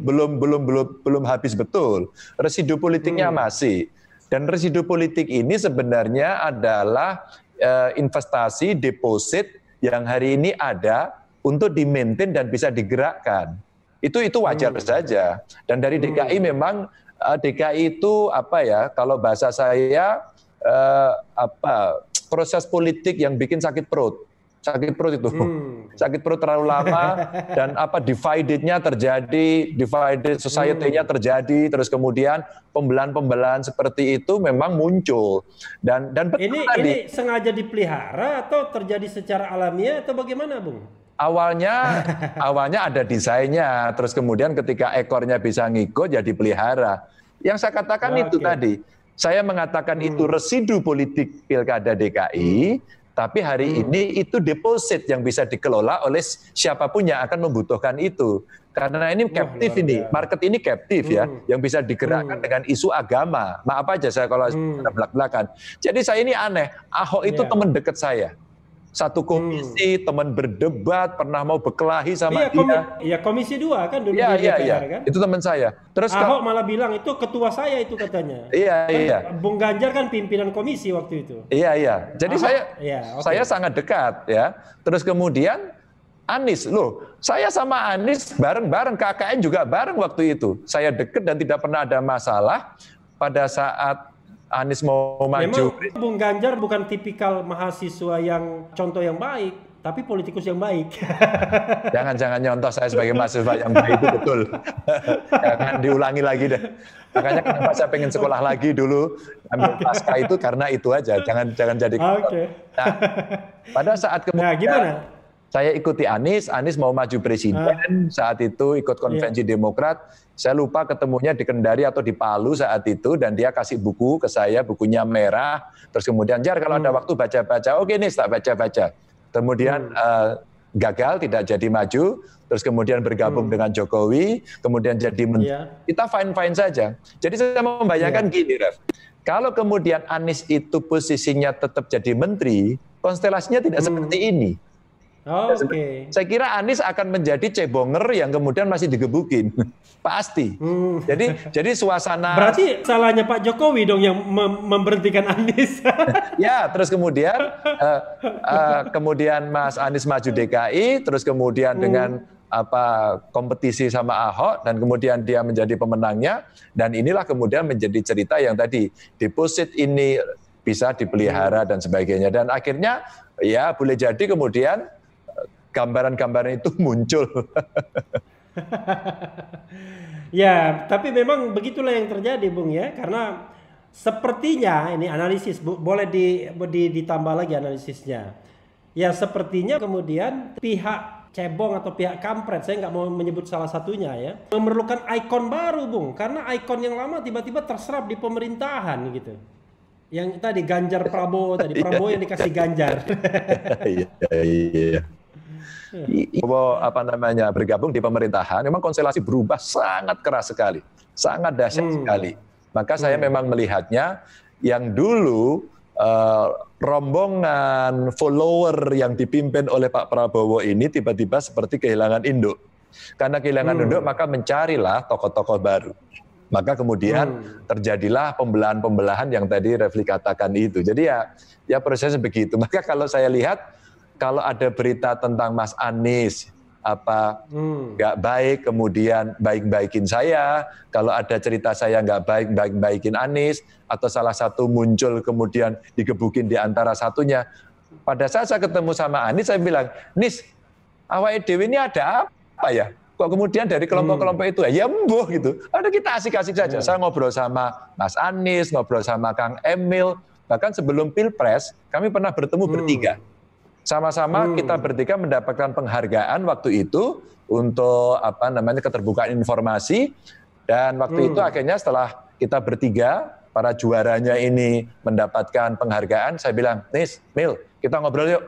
habis betul. Residu politiknya masih. Dan residu politik ini sebenarnya adalah investasi deposit yang hari ini ada untuk di-maintain dan bisa digerakkan. Itu wajar saja. Dan dari DKI memang DKI itu kalau bahasa saya proses politik yang bikin sakit perut itu. Sakit perut terlalu lama dan divided-nya terjadi, divided society-nya terjadi, terus kemudian pembelahan-pembelahan seperti itu memang muncul. Dan ini sengaja dipelihara atau terjadi secara alamiah atau bagaimana, Bung? Awalnya ada desainnya, terus kemudian ketika ekornya bisa ngikut ya dipelihara. Yang saya katakan itu tadi, saya mengatakan itu residu politik pilkada DKI, tapi hari ini itu deposit yang bisa dikelola oleh siapapun yang akan membutuhkan itu. Karena ini captive ini, market ini captive ya, yang bisa digerakkan dengan isu agama. Maaf aja saya kalau belak-belakan. Jadi saya ini aneh, Ahok itu teman dekat saya. Satu komisi, teman berdebat, pernah mau berkelahi sama dia. Iya, komisi 2 kan dulu di DPR kan. Itu teman saya. Terus Ahok malah bilang itu ketua saya itu katanya. Iya. Bung Ganjar kan pimpinan komisi waktu itu. Iya. Jadi saya sangat dekat ya. Terus kemudian Anies, saya sama Anies bareng-bareng, KKN juga bareng waktu itu. Saya dekat dan tidak pernah ada masalah pada saat Anies mau maju. Memang Bung Ganjar bukan tipikal mahasiswa yang contoh yang baik, tapi politikus yang baik. Jangan nyontoh saya sebagai mahasiswa yang baik itu betul. Jangan diulangi lagi deh. Makanya kenapa saya pengen sekolah lagi dulu ambil pasca itu karena itu aja. Jangan jadi. Nah, pada saat kemudian gimana? Saya ikuti Anies mau maju presiden, saat itu ikut konvensi Demokrat, saya lupa ketemunya di Kendari atau di Palu saat itu, dan dia kasih buku ke saya, bukunya merah, terus kemudian, Jar kalau ada waktu baca-baca, oke nih tak baca-baca. Kemudian gagal, tidak jadi maju, terus kemudian bergabung dengan Jokowi, kemudian jadi menteri, kita fine-fine saja. Jadi saya membayangkan gini, Ref, kalau kemudian Anies itu posisinya tetap jadi menteri, konstelasinya tidak seperti ini. Saya kira Anies akan menjadi cebonger yang kemudian masih digebukin, pasti. Jadi suasana. Berarti salahnya Pak Jokowi dong yang memberhentikan Anies. Ya, terus kemudian Mas Anies maju DKI, terus kemudian dengan kompetisi sama Ahok, dan kemudian dia menjadi pemenangnya, dan inilah kemudian menjadi cerita yang tadi deposit ini bisa dipelihara dan sebagainya, dan akhirnya ya boleh jadi kemudian gambaran-gambaran itu muncul. Ya, tapi memang begitulah yang terjadi, Bung ya. Karena sepertinya ini analisis, boleh ditambah lagi analisisnya. Ya, sepertinya kemudian pihak cebong atau pihak kampret, saya nggak mau menyebut salah satunya ya, memerlukan ikon baru, Bung. Karena ikon yang lama tiba-tiba terserap di pemerintahan gitu. Yang tadi Ganjar Prabowo, Prabowo yang dikasih Ganjar. Iya. bergabung di pemerintahan, memang konstelasi berubah sangat keras sekali, sangat dahsyat sekali. Maka saya memang melihatnya yang dulu rombongan follower yang dipimpin oleh Pak Prabowo ini tiba-tiba seperti kehilangan induk. Karena kehilangan induk, maka mencarilah tokoh-tokoh baru. Maka kemudian terjadilah pembelahan-pembelahan yang tadi Refli katakan itu. Jadi ya prosesnya begitu. Maka kalau saya lihat, kalau ada berita tentang Mas Anies nggak baik, kemudian baik-baikin saya. Kalau ada cerita saya nggak baik, baik-baikin Anies. Atau salah satu muncul kemudian digebukin di antara satunya. Pada saat saya ketemu sama Anies, saya bilang, Nis, awake dhewe ini ada apa ya? Kok kemudian dari kelompok-kelompok itu, ya mbuh gitu. Ada kita asik-asik saja. Saya ngobrol sama Mas Anies, ngobrol sama Kang Emil. Bahkan sebelum Pilpres, kami pernah bertemu bertiga. Sama-sama kita bertiga mendapatkan penghargaan waktu itu untuk keterbukaan informasi. Dan waktu itu akhirnya setelah kita bertiga, para juaranya ini mendapatkan penghargaan, saya bilang, Nis, Mil, kita ngobrol yuk.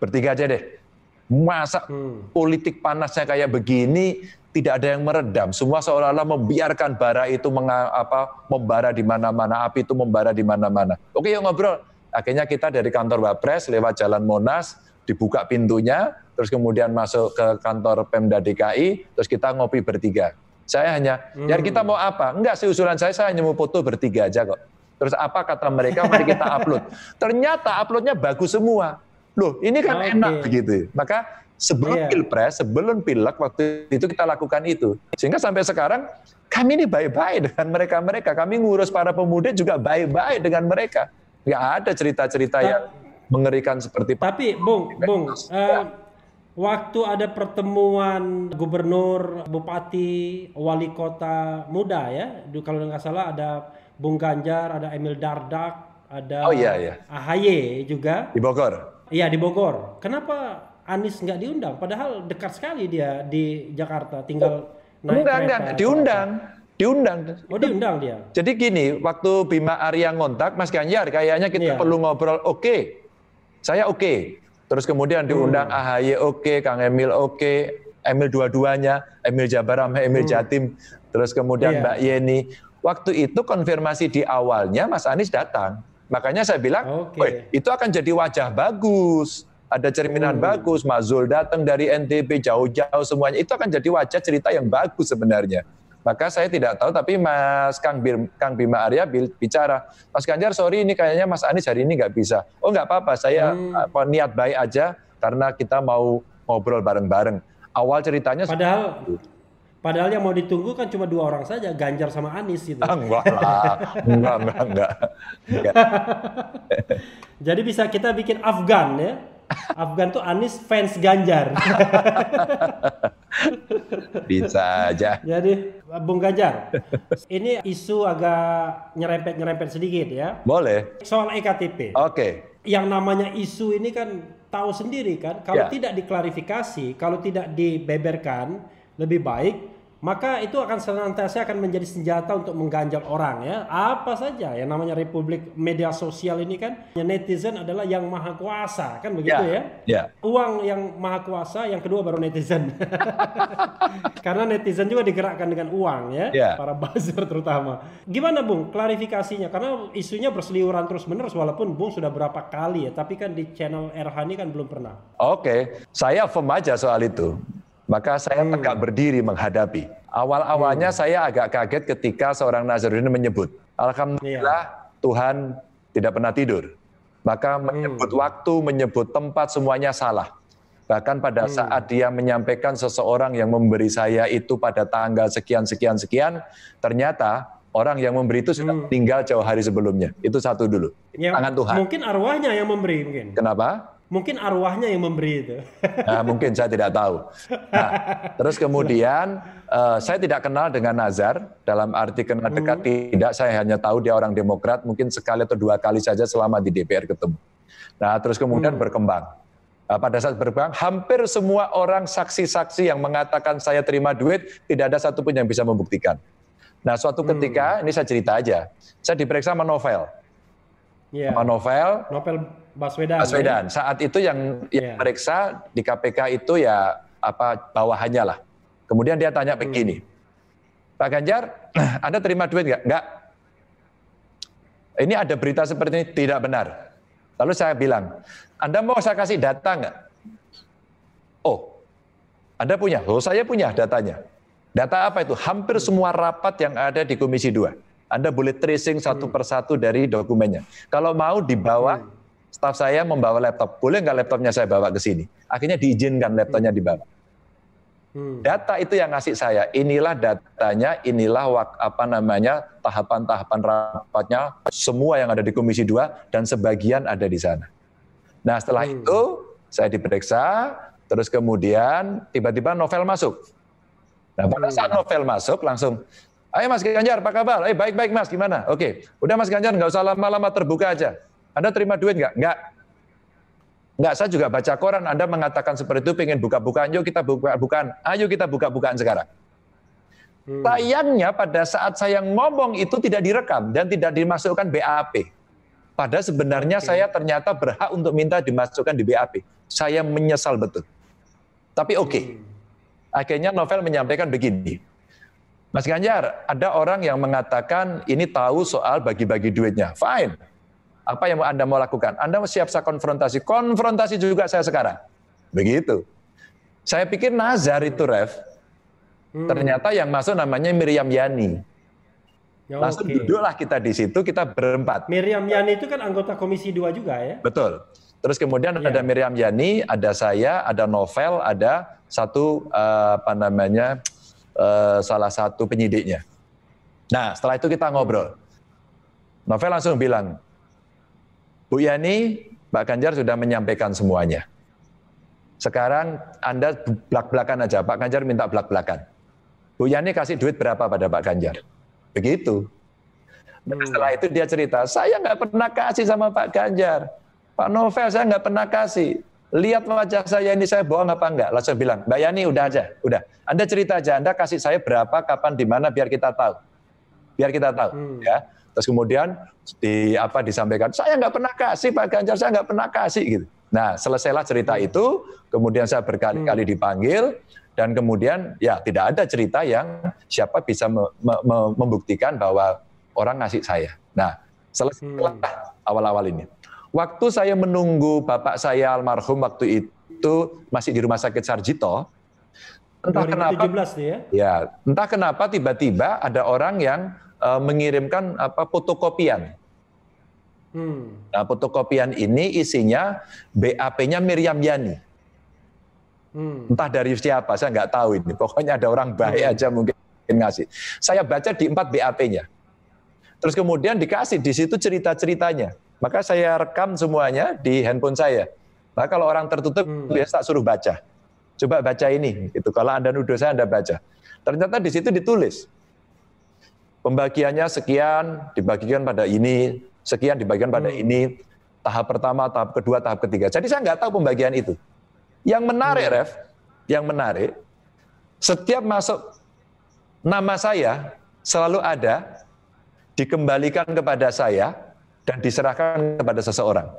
Bertiga aja deh. Masa politik panasnya kayak begini tidak ada yang meredam, semua seolah-olah membiarkan bara itu membara di mana-mana, api itu membara di mana-mana. Oke, yuk ngobrol. Akhirnya kita dari kantor Wapres lewat Jalan Monas dibuka pintunya, terus kemudian masuk ke kantor Pemda DKI, terus kita ngopi bertiga. Saya hanya, ya kita mau apa? Enggak sih, usulan saya hanya mau foto bertiga aja kok. Terus apa kata mereka, mari kita upload. Ternyata uploadnya bagus semua. Loh, ini kan enak begitu. Maka sebelum Pilpres, sebelum Pileg, waktu itu kita lakukan itu. Sehingga sampai sekarang, kami ini baik-baik dengan mereka-mereka. Kami ngurus para pemuda juga baik-baik dengan mereka. Nggak ada cerita-cerita yang mengerikan seperti itu. Tapi, Bung, waktu ada pertemuan gubernur, bupati, wali kota muda ya, kalau nggak salah ada Bung Ganjar, ada Emil Dardak, ada AHY juga. Di Bogor. Iya, di Bogor. Kenapa Anies nggak diundang? Padahal dekat sekali dia di Jakarta, tinggal naik kereta. Enggak, diundang. Oh, diundang dia. Jadi gini, waktu Bima Arya ngontak, Mas Ganjar, kayaknya kita perlu ngobrol, oke. Saya oke. Terus kemudian diundang AHY oke, Kang Emil oke, Emil dua-duanya, Emil Jabar sama Emil Jatim. Terus kemudian Mbak Yeni. Waktu itu konfirmasi di awalnya Mas Anies datang. Makanya saya bilang, itu akan jadi wajah bagus. Ada cerminan bagus, Mas Zul datang dari NTB, jauh-jauh semuanya. Itu akan jadi wajah cerita yang bagus sebenarnya. Maka saya tidak tahu, tapi Mas Kang Bima Arya bicara, Mas Ganjar, sorry ini kayaknya Mas Anies hari ini nggak bisa. Oh nggak apa-apa, saya niat baik aja karena kita mau ngobrol bareng-bareng. Awal ceritanya... Padahal yang mau ditunggu kan cuma 2 orang saja, Ganjar sama Anies gitu. Enggak lah, enggak. Jadi bisa kita bikin Afgan ya. Afgan tuh Anies fans Ganjar. Bisa aja. Jadi Bung Ganjar, ini isu agak nyerempet sedikit ya. Boleh. Soal EKTP. Oke. Yang namanya isu ini kan tahu sendiri kan, kalau tidak diklarifikasi, kalau tidak dibeberkan lebih baik, maka itu akan senantiasa akan menjadi senjata untuk mengganjal orang ya. Apa saja yang namanya republik media sosial ini kan, netizen adalah yang maha kuasa kan begitu ya. Uang yang maha kuasa, yang kedua baru netizen. Karena netizen juga digerakkan dengan uang ya, para buzzer terutama. Gimana Bung klarifikasinya? Karena isunya berseliweran terus-menerus walaupun Bung sudah berapa kali ya, tapi kan di channel RH ini kan belum pernah. Oke, saya firm aja soal itu. Maka saya tegak berdiri menghadapi. Awal-awalnya saya agak kaget ketika seorang Nazarudin menyebut, Alhamdulillah Tuhan tidak pernah tidur. Maka menyebut waktu, menyebut tempat, semuanya salah. Bahkan pada saat dia menyampaikan seseorang yang memberi saya itu pada tanggal sekian, ternyata orang yang memberi itu sudah meninggal jauh hari sebelumnya. Itu satu dulu. Tangan Tuhan. Mungkin arwahnya yang memberi mungkin. Kenapa? Mungkin arwahnya yang memberi itu. Nah, mungkin saya tidak tahu. Nah, terus kemudian saya tidak kenal dengan Nazar, dalam arti kenal dekat tidak, saya hanya tahu dia orang Demokrat, mungkin sekali atau 2 kali saja selama di DPR ketemu. Nah, terus kemudian berkembang. Pada saat berkembang, hampir semua orang saksi-saksi yang mengatakan saya terima duit, tidak ada satupun yang bisa membuktikan. Nah, suatu ketika, ini saya cerita aja, saya diperiksa sama novel. sama Novel Baswedan. Saat itu yang periksa di KPK itu ya bawahannya lah. Kemudian dia tanya begini, Pak Ganjar, Anda terima duit nggak? Nggak. Ini ada berita seperti ini, tidak benar. Lalu saya bilang, Anda mau saya kasih data nggak? Oh, Anda punya? Oh, saya punya datanya. Data apa itu? Hampir semua rapat yang ada di Komisi 2. Anda boleh tracing satu persatu dari dokumennya. Kalau mau dibawa, staf saya membawa laptop. Boleh nggak laptopnya saya bawa ke sini? Akhirnya diizinkan laptopnya dibawa. Data itu yang ngasih saya, inilah datanya, inilah tahapan-tahapan rapatnya, semua yang ada di Komisi 2 dan sebagian ada di sana. Nah setelah itu saya diperiksa, terus kemudian tiba-tiba Novel masuk. Nah pada saat Novel masuk langsung, ayo Mas Ganjar, apa kabar? Baik-baik Mas, gimana? Oke, udah Mas Ganjar nggak usah lama-lama, terbuka aja. Anda terima duit nggak? Nggak, saya juga baca koran, Anda mengatakan seperti itu, pengen buka-bukaan, yuk kita buka-bukaan, ayo kita buka-bukaan sekarang. Sayangnya pada saat saya ngomong itu tidak direkam dan tidak dimasukkan BAP. Padahal sebenarnya saya ternyata berhak untuk minta dimasukkan di BAP. Saya menyesal betul. Tapi oke. Akhirnya Novel menyampaikan begini, Mas Ganjar, ada orang yang mengatakan ini tahu soal bagi-bagi duitnya. Fine. Apa yang Anda mau lakukan? Anda siap saya konfrontasi. Konfrontasi juga saya sekarang. Begitu. Saya pikir Nazar itu, Ref. Ternyata yang masuk namanya Miriam Yani. Langsung duduklah kita di situ, kita berempat. Miriam Yani itu kan anggota Komisi 2 juga ya? Betul. Terus kemudian ada Miriam Yani, ada saya, ada Novel, ada salah satu penyidiknya. Nah, setelah itu kita ngobrol. Novel langsung bilang, Bu Yani, Pak Ganjar sudah menyampaikan semuanya. Sekarang Anda belak-belakan aja, Pak Ganjar minta belak-belakan. Bu Yani kasih duit berapa pada Pak Ganjar? Begitu. Setelah itu dia cerita, saya nggak pernah kasih sama Pak Ganjar. Pak Novel, saya nggak pernah kasih. Lihat wajah saya ini, saya bohong apa enggak? Lalu saya bilang, Mbak Yani udah aja, udah. Anda cerita aja, Anda kasih saya berapa, kapan, di mana, biar kita tahu. Biar kita tahu, ya. Terus kemudian disampaikan, saya nggak pernah kasih Pak Ganjar, saya nggak pernah kasih gitu. Nah selesailah cerita itu, kemudian saya berkali-kali dipanggil, dan kemudian ya tidak ada cerita yang siapa bisa membuktikan bahwa orang ngasih saya. Nah selesailah awal-awal ini. Waktu saya menunggu bapak saya almarhum waktu itu masih di Rumah Sakit Sarjito, entah 2017 entah kenapa tiba-tiba ada orang yang mengirimkan fotokopian. Nah, fotokopian ini isinya BAP-nya Miriam Yani. Entah dari siapa, saya nggak tahu ini. Pokoknya ada orang baik aja mungkin ngasih. Saya baca di 4 BAP-nya. Terus kemudian dikasih di situ cerita-ceritanya. Maka saya rekam semuanya di handphone saya. Nah, kalau orang tertutup biasa tak suruh baca. Coba baca ini. Itu kalau Anda nuduh saya, Anda baca. Ternyata di situ ditulis. Pembagiannya sekian, dibagikan pada ini, sekian dibagikan pada ini, tahap pertama, tahap kedua, tahap ketiga. Jadi saya nggak tahu pembagian itu. Yang menarik, Ref, yang menarik, setiap masuk nama saya selalu ada, dikembalikan kepada saya, dan diserahkan kepada seseorang.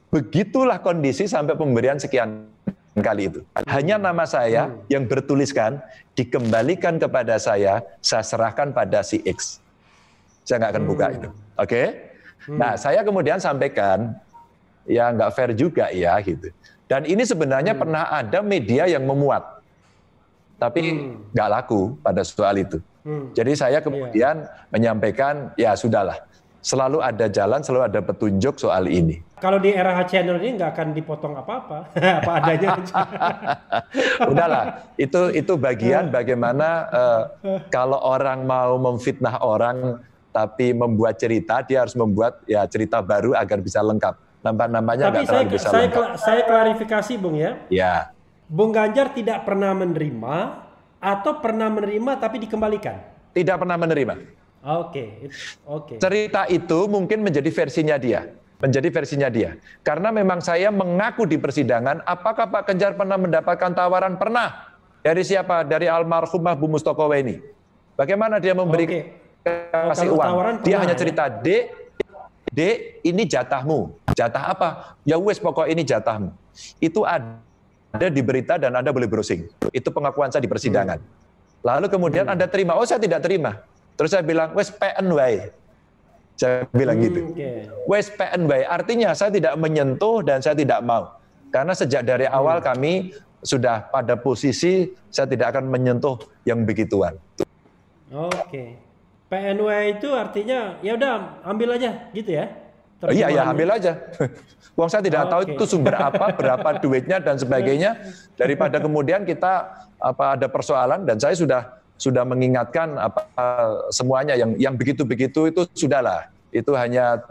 Begitulah kondisi sampai pemberian sekian kali itu. Hanya nama saya yang bertuliskan, dikembalikan kepada saya serahkan pada si X. Saya nggak akan buka itu. Oke? Nah, saya kemudian sampaikan, ya nggak fair juga ya, gitu. Dan ini sebenarnya pernah ada media yang memuat. Tapi nggak laku pada soal itu. Jadi saya kemudian menyampaikan, ya sudahlah. Selalu ada jalan, selalu ada petunjuk soal ini. Kalau di RH Channel ini nggak akan dipotong apa-apa, apa adanya aja. Udahlah, itu bagian bagaimana kalau orang mau memfitnah orang, tapi membuat cerita, dia harus membuat ya cerita baru agar bisa lengkap. Nambah-nambahnya nggak terlalu bisa lengkap. Saya klarifikasi, Bung ya. Ya. Bung Ganjar tidak pernah menerima atau pernah menerima tapi dikembalikan? Tidak pernah menerima. Oke. Cerita itu mungkin menjadi versinya dia. Karena memang saya mengaku di persidangan, apakah Pak Ganjar pernah mendapatkan tawaran? Pernah. Dari siapa? Dari almarhumah Bu Mustaqoweni. Bagaimana dia memberi kasih uang? Dia hanya cerita, Dek, Dek, ini jatahmu. Jatah apa? Ya wes pokok ini jatahmu. Itu ada di berita dan Anda boleh browsing. Itu pengakuan saya di persidangan. Lalu kemudian Anda terima, oh saya tidak terima. Terus saya bilang, wes PN wae. Saya bilang gitu. Wes PN wae, artinya saya tidak menyentuh dan saya tidak mau. Karena sejak dari awal kami sudah pada posisi saya tidak akan menyentuh yang begituan. Oke. PNW itu artinya ya udah ambil aja gitu ya? Iya, ambil aja. Wong saya tidak tahu itu sumber apa, berapa duitnya dan sebagainya. Daripada kemudian kita ada persoalan dan saya sudah mengingatkan semuanya yang begitu-begitu itu sudahlah. Itu hanya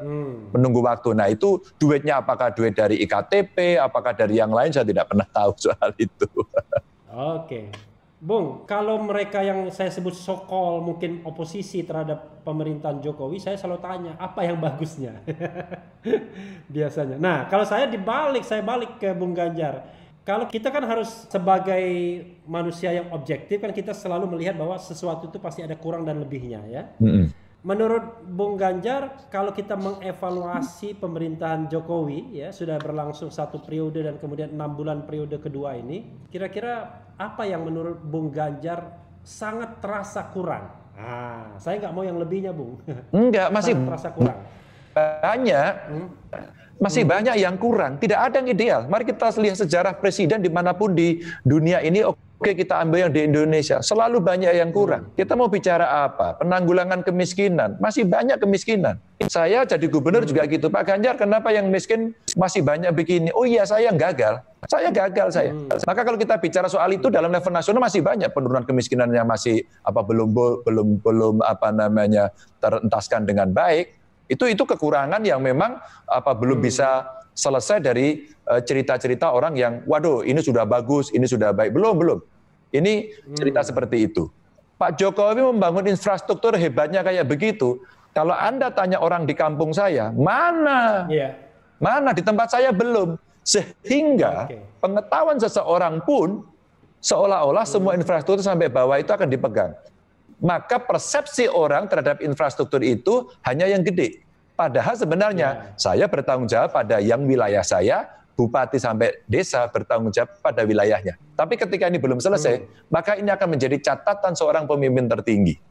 menunggu waktu. Nah itu duitnya apakah duit dari IKTP, apakah dari yang lain saya tidak pernah tahu soal itu. Oke. Bung, kalau mereka yang saya sebut sokol mungkin oposisi terhadap pemerintahan Jokowi, saya selalu tanya apa yang bagusnya biasanya. Nah, kalau saya balik ke Bung Ganjar. Kalau kita kan harus sebagai manusia yang objektif kan kita selalu melihat bahwa sesuatu itu pasti ada kurang dan lebihnya ya. Menurut Bung Ganjar, kalau kita mengevaluasi pemerintahan Jokowi ya sudah berlangsung 1 periode dan kemudian 6 bulan periode kedua ini, kira-kira apa yang menurut Bung Ganjar sangat terasa kurang? Saya nggak mau yang lebihnya, Bung. Enggak, masih terasa kurang. Banyak. Masih banyak yang kurang. Tidak ada yang ideal. Mari kita lihat sejarah presiden dimanapun di dunia ini. Oke, kita ambil yang di Indonesia. Selalu banyak yang kurang. Kita mau bicara apa? Penanggulangan kemiskinan. Masih banyak kemiskinan. Saya jadi gubernur juga gitu. Pak Ganjar, kenapa yang miskin masih banyak begini? Oh iya, saya yang gagal. Saya gagal. Maka kalau kita bicara soal itu dalam level nasional masih banyak penurunan kemiskinan yang masih belum terentaskan dengan baik. Itu kekurangan yang memang belum bisa selesai dari cerita-cerita orang yang waduh ini sudah bagus, ini sudah baik. Belum. Ini cerita seperti itu. Pak Jokowi membangun infrastruktur hebatnya kayak begitu. Kalau Anda tanya orang di kampung saya, mana? Mana di tempat saya belum. Sehingga pengetahuan seseorang pun seolah-olah semua infrastruktur sampai bawah itu akan dipegang. Maka persepsi orang terhadap infrastruktur itu hanya yang gede. Padahal sebenarnya saya bertanggung jawab pada yang wilayah saya, bupati sampai desa bertanggung jawab pada wilayahnya. Tapi ketika ini belum selesai, maka ini akan menjadi catatan seorang pemimpin tertinggi.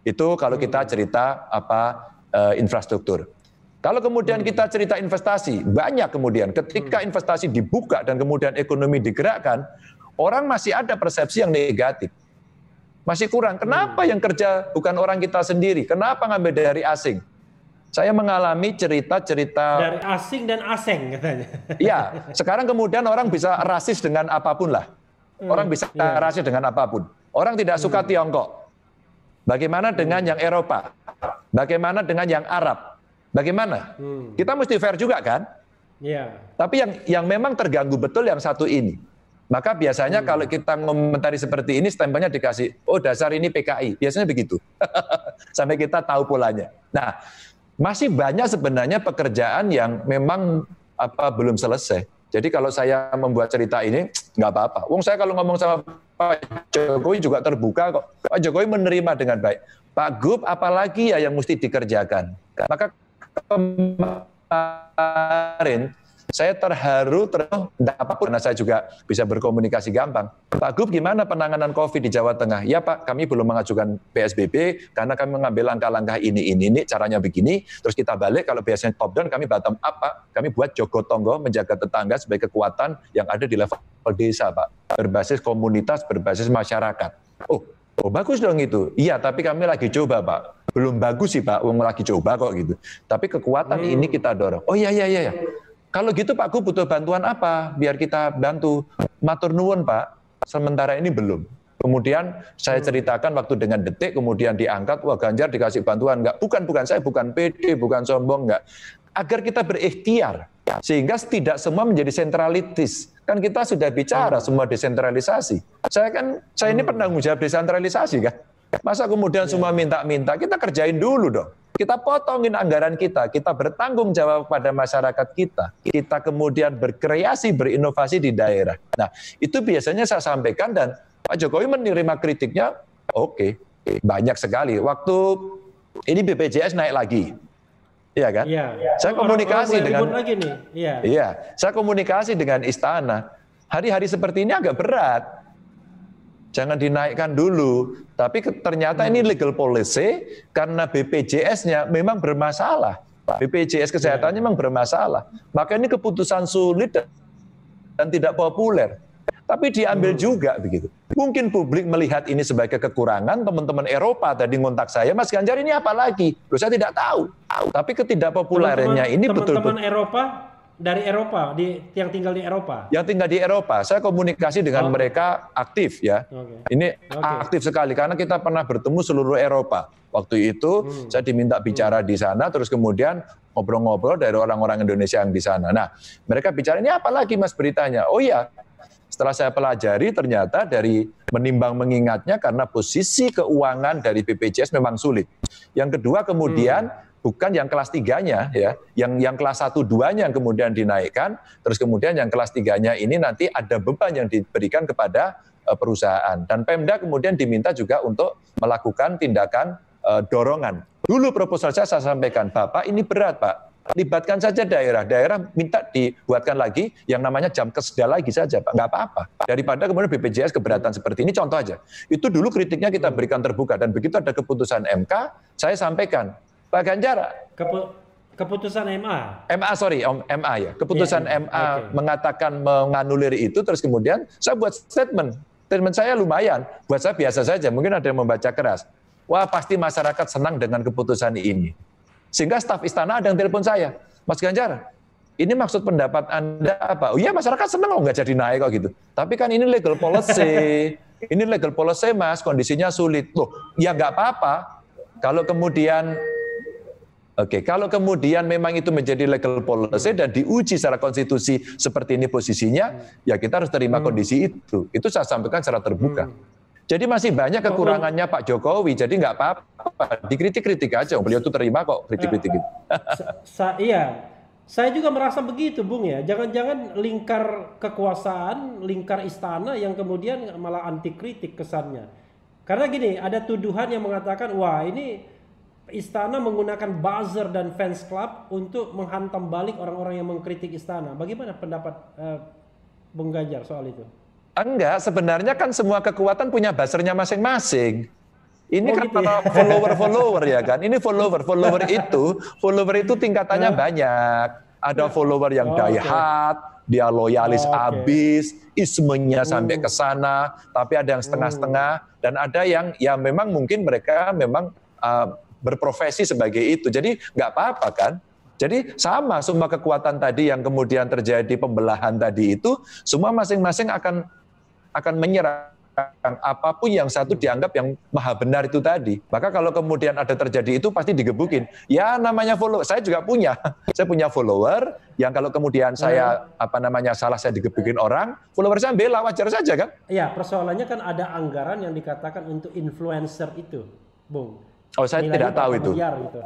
Itu kalau kita cerita infrastruktur. Kalau kemudian kita cerita investasi, banyak kemudian ketika investasi dibuka dan kemudian ekonomi digerakkan, orang masih ada persepsi yang negatif. Masih kurang. Kenapa yang kerja bukan orang kita sendiri? Kenapa ngambil dari asing? Saya mengalami cerita-cerita dari asing dan aseng katanya. Iya, sekarang kemudian orang bisa rasis dengan apapun lah. Orang bisa rasis dengan apapun. Orang tidak suka Tiongkok. Bagaimana dengan yang Eropa? Bagaimana dengan yang Arab? Bagaimana? Kita mesti fair juga kan? Iya. Tapi yang memang terganggu betul yang satu ini. Maka biasanya kalau kita mengomentari seperti ini, stempelnya dikasih, oh dasar ini PKI. Biasanya begitu. Sampai kita tahu polanya. Nah, masih banyak sebenarnya pekerjaan yang memang belum selesai. Jadi kalau saya membuat cerita ini, nggak apa-apa. Wong saya kalau ngomong sama Pak Jokowi juga terbuka kok. Pak Jokowi menerima dengan baik. Pak Gub, apalagi ya yang mesti dikerjakan. Maka kemarin, saya terharu, apapun, karena saya juga bisa berkomunikasi gampang. Pak Gub, gimana penanganan COVID di Jawa Tengah? Ya Pak, kami belum mengajukan PSBB, karena kami mengambil langkah-langkah ini, caranya begini, terus kita balik, kalau biasanya top down, kami bottom up Pak. Kami buat jogotongo, menjaga tetangga sebagai kekuatan yang ada di level desa Pak. Berbasis komunitas, berbasis masyarakat. Oh bagus dong itu. Iya, tapi kami lagi coba Pak. Belum bagus sih Pak, lagi coba kok gitu. Tapi kekuatan ini kita dorong. Oh iya. Kalau gitu Pak Gub butuh bantuan apa? Biar kita bantu. Matur nuwun Pak, sementara ini belum. Kemudian saya ceritakan waktu dengan Detik, kemudian diangkat, wah Ganjar dikasih bantuan. Enggak, bukan saya, bukan pede, bukan sombong, enggak. Agar kita berikhtiar, sehingga tidak semua menjadi sentralitis. Kan kita sudah bicara semua desentralisasi. Saya ini penanggung jawab desentralisasi kan. Masa kemudian semua minta-minta, kita kerjain dulu dong. Kita potongin anggaran kita bertanggung jawab pada masyarakat kita. Kita kemudian berkreasi, berinovasi di daerah. Nah, itu biasanya saya sampaikan dan Pak Jokowi menerima kritiknya, oke, banyak sekali. Waktu ini BPJS naik lagi. Iya kan? Iya. Saya komunikasi dengan lagi nih. Iya. Iya, saya komunikasi dengan istana. Hari-hari seperti ini agak berat. Jangan dinaikkan dulu. Tapi ternyata ini legal policy karena BPJS-nya memang bermasalah. BPJS kesehatannya memang bermasalah. Maka ini keputusan sulit dan tidak populer. Tapi diambil juga begitu. Mungkin publik melihat ini sebagai kekurangan, teman-teman Eropa tadi ngontak saya, Mas Ganjar ini apa lagi? Loh, saya tidak tahu. Tapi ketidakpopulernya ini betul-betul. Teman-teman Eropa, dari Eropa, yang tinggal di Eropa? Yang tinggal di Eropa, saya komunikasi dengan mereka aktif ya. Ini aktif sekali, karena kita pernah bertemu seluruh Eropa. Waktu itu saya diminta bicara di sana, terus kemudian ngobrol-ngobrol dari orang-orang Indonesia yang di sana. Nah, mereka bicara, ini apa lagi Mas beritanya? Oh iya, setelah saya pelajari ternyata dari menimbang mengingatnya karena posisi keuangan dari BPJS memang sulit. Yang kedua kemudian bukan yang kelas 3-nya ya, yang kelas 1-2-nya yang kemudian dinaikkan, terus kemudian yang kelas 3-nya ini nanti ada beban yang diberikan kepada perusahaan. Dan Pemda kemudian diminta juga untuk melakukan tindakan dorongan. Dulu proposal saya sampaikan, Bapak ini berat Pak. Libatkan saja daerah minta dibuatkan lagi yang namanya jam kesedah lagi saja Pak, nggak apa-apa. Daripada kemudian BPJS keberatan seperti ini, contoh aja. Itu dulu kritiknya kita berikan terbuka, dan begitu ada keputusan MK, saya sampaikan, Pak Ganjar. Keputusan MA? MA ya. Keputusan MA mengatakan menganulir itu, terus kemudian saya buat statement. Statement saya lumayan, buat saya biasa saja, mungkin ada yang membaca keras. Wah pasti masyarakat senang dengan keputusan ini. Sehingga staf istana ada yang telepon saya, Mas Ganjar, ini maksud pendapat Anda apa? Oh iya masyarakat senang nggak jadi naik kok gitu. Tapi kan ini legal policy, ini legal policy Mas, kondisinya sulit. Loh, ya nggak apa-apa. Kalau kemudian memang itu menjadi legal policy dan diuji secara konstitusi seperti ini posisinya, ya kita harus terima kondisi itu. Itu saya sampaikan secara terbuka. Jadi masih banyak kekurangannya Pak Jokowi, jadi nggak apa-apa, dikritik-kritik aja, beliau tuh terima kok kritik-kritik itu. Iya, saya juga merasa begitu Bung ya, jangan-jangan lingkar kekuasaan, lingkar istana yang kemudian malah anti kritik kesannya. Karena gini, ada tuduhan yang mengatakan, wah ini istana menggunakan buzzer dan fans club untuk menghantam balik orang-orang yang mengkritik istana. Bagaimana pendapat Bung Ganjar soal itu? Enggak, sebenarnya kan semua kekuatan punya buzzernya masing-masing. Ini kan gitu ya? Follower ya kan. Ini follower itu tingkatannya banyak. Ada follower yang die-hard, dia loyalis abis, ismenya sampai ke sana, tapi ada yang setengah-setengah, dan ada yang ya memang mungkin mereka memang berprofesi sebagai itu. Jadi nggak apa-apa kan. Jadi sama semua kekuatan tadi yang kemudian terjadi pembelahan tadi itu, semua masing-masing akan menyerang apapun yang satu dianggap yang maha benar itu tadi. Maka kalau kemudian ada terjadi itu pasti digebukin. Ya namanya follower, saya juga punya. Saya punya follower yang kalau kemudian saya salah saya digebukin orang, follower saya bela, wajar saja kan? Iya, persoalannya kan ada anggaran yang dikatakan untuk influencer itu, Bung. Oh, saya tidak tahu itu. Gitu.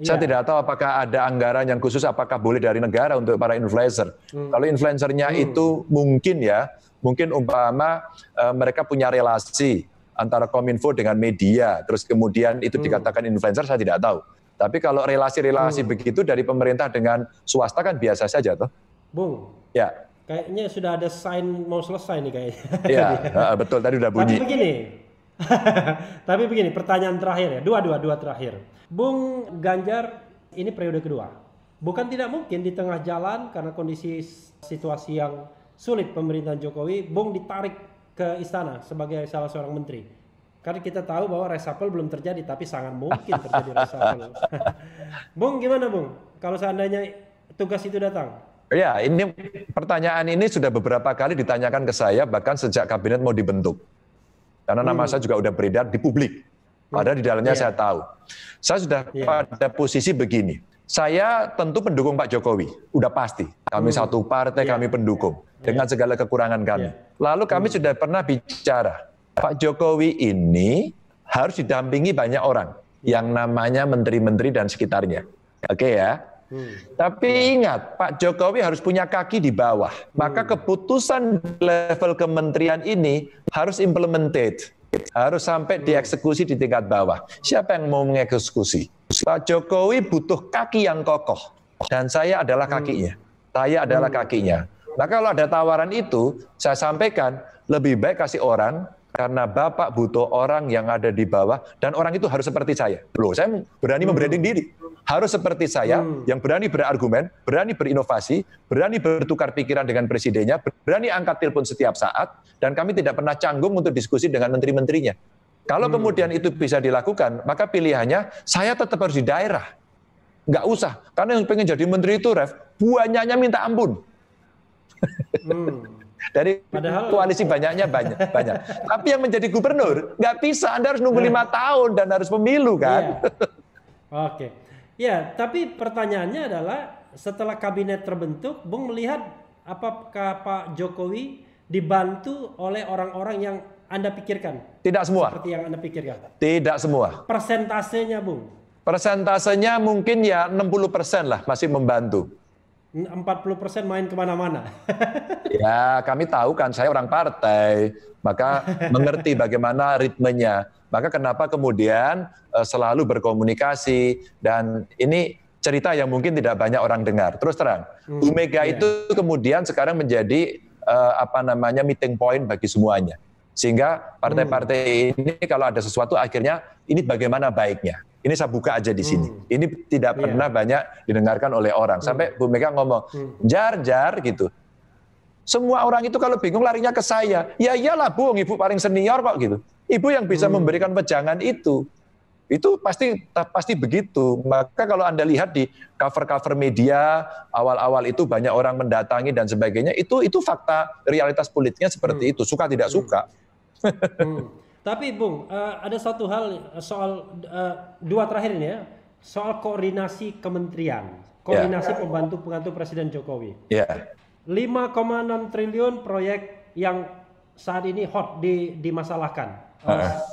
Saya tidak tahu apakah ada anggaran yang khusus, apakah boleh dari negara untuk para influencer. Kalau influencernya itu mungkin umpama mereka punya relasi antara Kominfo dengan media, terus kemudian itu dikatakan influencer, saya tidak tahu. Tapi kalau relasi-relasi begitu dari pemerintah dengan swasta kan biasa saja toh. Bung, ya. Kayaknya sudah ada sign mau selesai nih kayaknya. Iya, betul tadi udah bunyi. Tapi begini, pertanyaan terakhir ya, dua terakhir. Bung Ganjar, ini periode kedua. Bukan tidak mungkin di tengah jalan karena kondisi situasi yang sulit pemerintahan Jokowi, Bung ditarik ke istana sebagai salah seorang menteri. Karena kita tahu bahwa reshuffle belum terjadi, tapi sangat mungkin terjadi reshuffle. Bung, gimana Bung? Kalau seandainya tugas itu datang? Ya, ini pertanyaan ini sudah beberapa kali ditanyakan ke saya, bahkan sejak kabinet mau dibentuk. Karena nama saya juga udah beredar di publik. Padahal di dalamnya saya tahu. Saya sudah pada posisi begini. Saya tentu pendukung Pak Jokowi, udah pasti. Kami satu partai, kami pendukung. Dengan segala kekurangan kami. Lalu kami sudah pernah bicara, Pak Jokowi ini harus didampingi banyak orang. Yang namanya menteri-menteri dan sekitarnya. Oke ya? Tapi ingat, Pak Jokowi harus punya kaki di bawah. Maka keputusan level kementerian ini harus implemented. Harus sampai dieksekusi di tingkat bawah. Siapa yang mau mengeksekusi? Pak Jokowi butuh kaki yang kokoh, dan saya adalah kakinya. Saya adalah kakinya. Maka kalau ada tawaran itu, saya sampaikan lebih baik kasih orang, karena Bapak butuh orang yang ada di bawah, dan orang itu harus seperti saya. Loh, saya berani membranding diri. Harus seperti saya, yang berani berargumen, berani berinovasi, berani bertukar pikiran dengan presidennya, berani angkat telepon setiap saat, dan kami tidak pernah canggung untuk diskusi dengan menteri-menterinya. Kalau kemudian itu bisa dilakukan, maka pilihannya saya tetap harus di daerah. Nggak usah, karena yang pengen jadi menteri itu, Ref, banyaknya minta ampun. Dari koalisi banyaknya banyak. Tapi yang menjadi gubernur, nggak bisa, Anda harus nunggu 5 tahun dan harus pemilu kan. Oke. Ya, tapi pertanyaannya adalah setelah kabinet terbentuk, Bung melihat apakah Pak Jokowi dibantu oleh orang-orang yang Anda pikirkan? Tidak semua. Seperti yang Anda pikirkan? Tidak semua. Persentasenya, Bung? Persentasenya mungkin ya 60% lah masih membantu. 40% main kemana-mana. Ya, kami tahu kan, saya orang partai, maka mengerti bagaimana ritmenya. Maka kenapa kemudian selalu berkomunikasi, dan ini cerita yang mungkin tidak banyak orang dengar. Terus terang, Bu Mega itu kemudian sekarang menjadi meeting point bagi semuanya. Sehingga partai-partai ini kalau ada sesuatu akhirnya ini bagaimana baiknya. Ini saya buka aja di sini. Ini tidak pernah banyak didengarkan oleh orang. Sampai Bu Mega ngomong, jar gitu. Semua orang itu kalau bingung larinya ke saya. Ya iyalah Bung, Ibu paling senior kok gitu. Ibu yang bisa memberikan wejangan itu. Itu pasti begitu. Maka kalau Anda lihat di cover-cover media, awal-awal itu banyak orang mendatangi dan sebagainya, itu fakta realitas politiknya seperti itu. Suka tidak suka. Tapi Bung, ada satu hal soal dua terakhir ini ya, soal koordinasi kementerian, koordinasi pembantu-pembantu Presiden Jokowi. 5,6 triliun proyek yang saat ini hot dimasalahkan,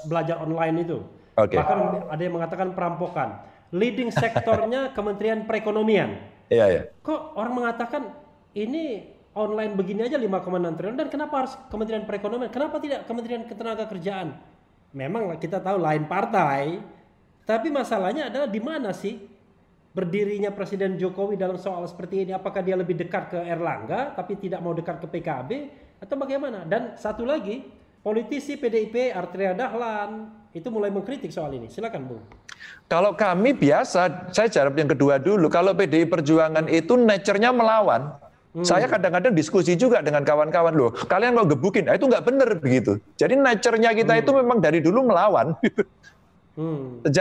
belajar online itu. Bahkan ada yang mengatakan perampokan. Leading sektornya Kementerian Perekonomian. Kok orang mengatakan ini online begini aja 5,6 triliun, dan kenapa harus Kementerian Perekonomian? Kenapa tidak Kementerian Ketenagakerjaan? Memang kita tahu lain partai, tapi masalahnya adalah di mana sih berdirinya Presiden Jokowi dalam soal seperti ini? Apakah dia lebih dekat ke Erlangga tapi tidak mau dekat ke PKB atau bagaimana? Dan satu lagi, politisi PDIP Arteria Dahlan itu mulai mengkritik soal ini. Silakan Bung. Kalau kami biasa, saya jawab yang kedua dulu. Kalau PDI Perjuangan itu nature-nya melawan. Saya kadang-kadang diskusi juga dengan kawan-kawan, loh kalian mau gebukin, itu nggak benar begitu. Jadi nature-nya kita itu memang dari dulu melawan.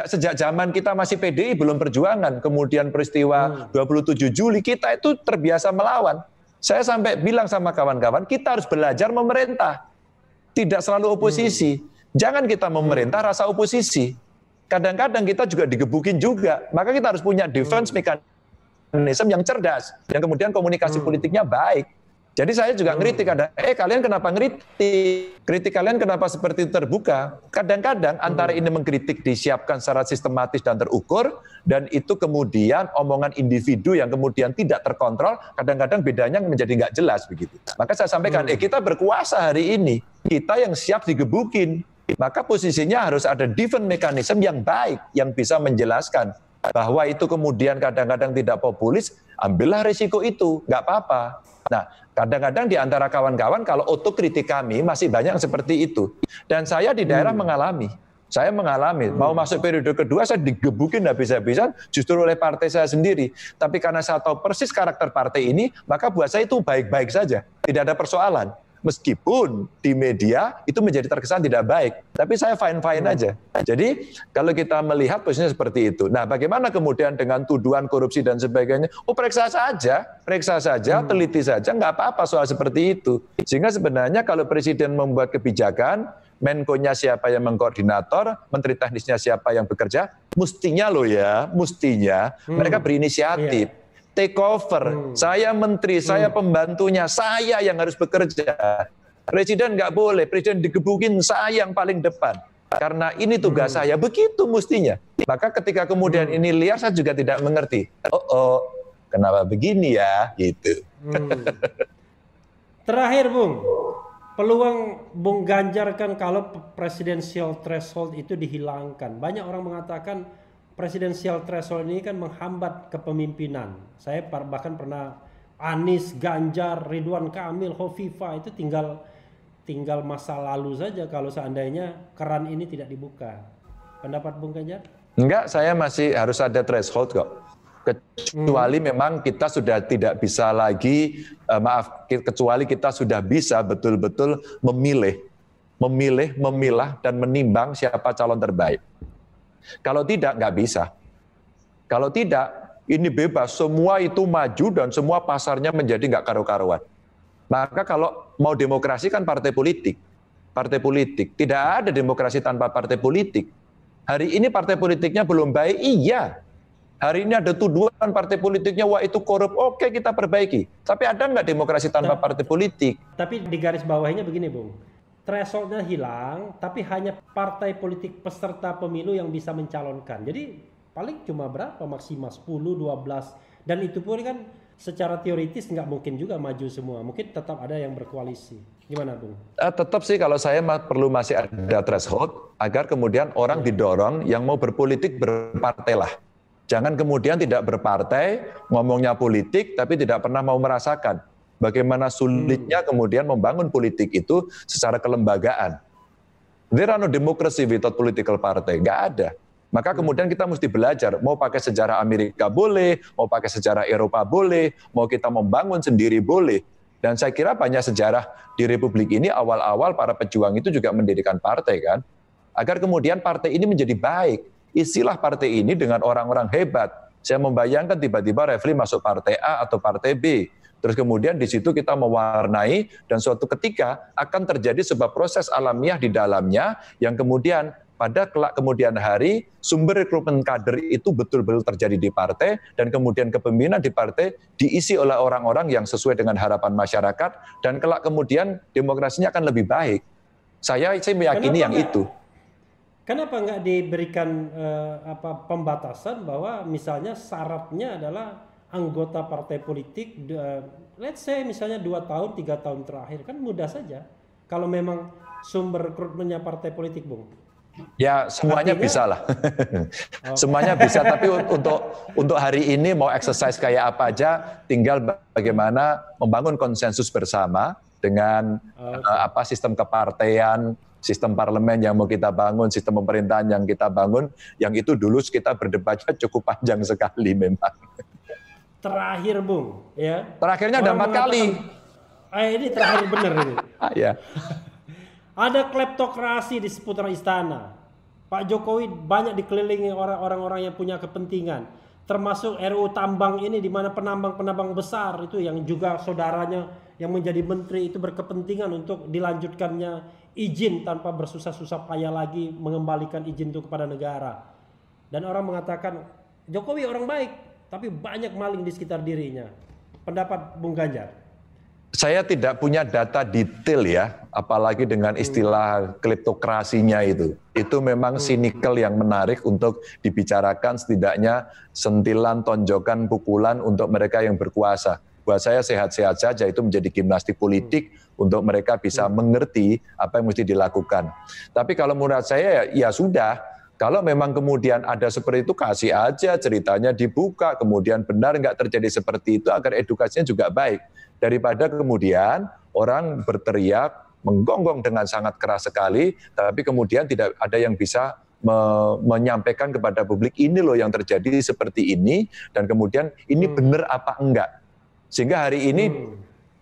Sejak zaman kita masih PDI belum perjuangan, kemudian peristiwa 27 Juli kita itu terbiasa melawan. Saya sampai bilang sama kawan-kawan, kita harus belajar memerintah, tidak selalu oposisi. Jangan kita memerintah rasa oposisi. Kadang-kadang kita juga digebukin juga, maka kita harus punya defense mekanisme yang cerdas, yang kemudian komunikasi politiknya baik. Jadi saya juga ngeritik kadang, kalian kenapa ngeritik? Kritik kalian kenapa seperti itu terbuka? Kadang-kadang antara ini mengkritik disiapkan secara sistematis dan terukur, dan itu kemudian omongan individu yang kemudian tidak terkontrol, kadang-kadang bedanya menjadi nggak jelas begitu. Maka saya sampaikan, kita berkuasa hari ini, kita yang siap digebukin, maka posisinya harus ada defense mechanism yang baik, yang bisa menjelaskan bahwa itu kemudian kadang-kadang tidak populis, ambillah risiko itu, nggak apa-apa. Nah, kadang-kadang di antara kawan-kawan kalau otokritik kami masih banyak yang seperti itu. Dan saya di daerah mengalami. Saya mengalami, mau masuk periode kedua saya digebukin habis-habisan justru oleh partai saya sendiri. Tapi karena saya tahu persis karakter partai ini, maka buat saya itu baik-baik saja. Tidak ada persoalan. Meskipun di media itu menjadi terkesan tidak baik, tapi saya fine-fine aja. Jadi kalau kita melihat posisinya seperti itu. Nah, bagaimana kemudian dengan tuduhan korupsi dan sebagainya? Periksa saja, teliti saja, nggak apa-apa soal seperti itu. Sehingga sebenarnya kalau Presiden membuat kebijakan, Menko-nya siapa yang mengkoordinator, Menteri Teknisnya siapa yang bekerja, mestinya mereka berinisiatif. Take over, saya menteri, saya pembantunya, saya yang harus bekerja. Presiden nggak boleh, presiden digebukin, saya yang paling depan. Karena ini tugas saya, begitu mestinya. Maka ketika kemudian ini liar, saya juga tidak mengerti. Kenapa begini ya, gitu. Terakhir Bung, peluang Bung Ganjar kan kalau presidensial threshold itu dihilangkan. Banyak orang mengatakan presidensial threshold ini kan menghambat kepemimpinan. Saya bahkan pernah Anies, Ganjar, Ridwan Kamil, Khofifah itu tinggal masa lalu saja kalau seandainya keran ini tidak dibuka. Pendapat Bung Ganjar? Enggak, saya masih harus ada threshold kok. Kecuali memang kita sudah tidak bisa lagi, kecuali kita sudah bisa betul-betul memilah dan menimbang siapa calon terbaik. Kalau tidak, nggak bisa. Kalau tidak, ini bebas, semua itu maju dan semua pasarnya menjadi nggak karu-karuan. Maka kalau mau demokrasi kan partai politik. Partai politik. Tidak ada demokrasi tanpa partai politik. Hari ini partai politiknya belum baik, iya. Hari ini ada tuduhan partai politiknya, wah itu korup, oke kita perbaiki. Tapi ada nggak demokrasi tanpa partai politik? Tapi di garis bawahnya begini Bung, thresholdnya hilang, tapi hanya partai politik peserta pemilu yang bisa mencalonkan. Jadi paling cuma berapa, maksimal 10, 12. Dan itu pun kan secara teoritis nggak mungkin juga maju semua. Mungkin tetap ada yang berkoalisi. Gimana Bung? Tetap sih kalau saya perlu masih ada threshold, agar kemudian orang didorong yang mau berpolitik berpartailah. Jangan kemudian tidak berpartai, ngomongnya politik, tapi tidak pernah mau merasakan bagaimana sulitnya kemudian membangun politik itu secara kelembagaan. There are no democracy without political party, nggak ada. Maka kemudian kita mesti belajar, mau pakai sejarah Amerika boleh, mau pakai sejarah Eropa boleh, mau kita membangun sendiri boleh. Dan saya kira banyak sejarah di Republik ini awal-awal para pejuang itu juga mendirikan partai kan, agar kemudian partai ini menjadi baik. Isilah partai ini dengan orang-orang hebat. Saya membayangkan tiba-tiba Refli masuk partai A atau partai B. Terus kemudian di situ kita mewarnai dan suatu ketika akan terjadi sebuah proses alamiah di dalamnya yang kemudian pada kelak kemudian hari sumber rekrutmen kader itu betul-betul terjadi di partai dan kemudian kepemimpinan di partai diisi oleh orang-orang yang sesuai dengan harapan masyarakat dan kelak kemudian demokrasinya akan lebih baik. Saya meyakini yang itu. Kenapa nggak diberikan pembatasan bahwa misalnya syaratnya adalah anggota partai politik, let's say misalnya 2 tahun, 3 tahun terakhir, kan mudah saja. Kalau memang sumber rekrutmennya partai politik, Bung. Ya semuanya bisa lah. Semuanya bisa, tapi untuk hari ini mau exercise kayak apa aja, tinggal bagaimana membangun konsensus bersama dengan sistem kepartaian, sistem parlemen yang mau kita bangun, sistem pemerintahan yang kita bangun, yang itu dulu kita berdebatnya cukup panjang sekali memang. Terakhir Bung, ya. Terakhirnya ada 4 kali. Ini terakhir benar ini. Ya. Ada kleptokrasi di seputar istana. Pak Jokowi banyak dikelilingi orang-orang yang punya kepentingan. Termasuk RUU tambang ini di mana penambang-penambang besar itu yang juga saudaranya yang menjadi menteri itu berkepentingan untuk dilanjutkannya izin tanpa bersusah-susah payah lagi mengembalikan izin itu kepada negara. Dan orang mengatakan Jokowi orang baik, tapi banyak maling di sekitar dirinya. Pendapat Bung Ganjar? Saya tidak punya data detail ya, apalagi dengan istilah kleptokrasinya itu. Itu memang sinikal yang menarik untuk dibicarakan, setidaknya sentilan, tonjokan, pukulan untuk mereka yang berkuasa. Buat saya sehat-sehat saja itu menjadi gimnastik politik untuk mereka bisa mengerti apa yang mesti dilakukan. Tapi kalau menurut saya ya sudah, kalau memang kemudian ada seperti itu kasih aja ceritanya dibuka, kemudian benar nggak terjadi seperti itu agar edukasinya juga baik. Daripada kemudian orang berteriak, menggonggong dengan sangat keras sekali, tapi kemudian tidak ada yang bisa menyampaikan kepada publik ini loh yang terjadi seperti ini, dan kemudian ini benar apa enggak. Sehingga hari ini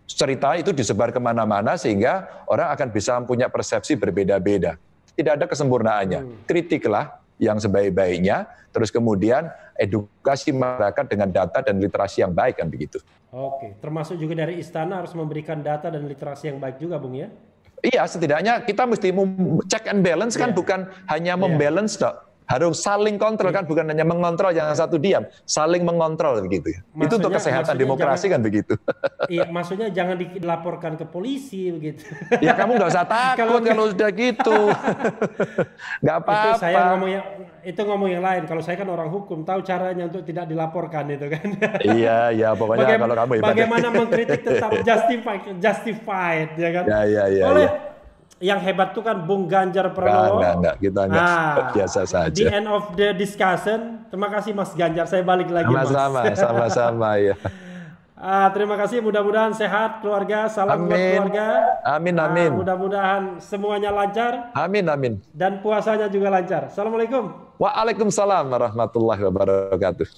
cerita itu disebar kemana-mana sehingga orang akan bisa punya persepsi berbeda-beda. Tidak ada kesempurnaannya. Kritiklah yang sebaik-baiknya, terus kemudian edukasi masyarakat dengan data dan literasi yang baik kan begitu. Oke, termasuk juga dari istana harus memberikan data dan literasi yang baik juga, Bung ya? Iya, setidaknya kita mesti check and balance kan, bukan hanya membalance dok. Harus saling kontrol kan, bukan hanya mengontrol yang satu diam, saling mengontrol begitu. Itu untuk kesehatan demokrasi kan begitu. Iya, maksudnya jangan dilaporkan ke polisi begitu. Ya kamu nggak usah takut kalau sudah gitu. Nggak apa-apa. Itu saya ngomong yang lain. Kalau saya kan orang hukum, tahu caranya untuk tidak dilaporkan itu kan. Iya, pokoknya kalau kamu hebat. Bagaimana mengkritik tetap justified ya kan. Ya. yang hebat tuh kan Bung Ganjar Pranowo. Enggak. Kita biasa saja. The end of the discussion. Terima kasih Mas Ganjar. Saya balik lagi Mas. Sama-sama ya. Terima kasih. Mudah-mudahan sehat keluarga. Salam buat keluarga. Amin. Mudah-mudahan semuanya lancar. Amin. Dan puasanya juga lancar. Assalamualaikum. Waalaikumsalam warahmatullahi wabarakatuh.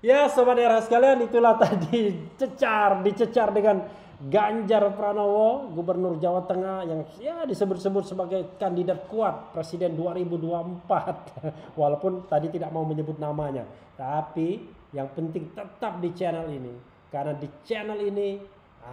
Ya Sobat RH sekalian, itulah tadi dicecar dengan Ganjar Pranowo, Gubernur Jawa Tengah yang ya disebut-sebut sebagai kandidat kuat Presiden 2024. Walaupun tadi tidak mau menyebut namanya. Tapi yang penting tetap di channel ini. Karena di channel ini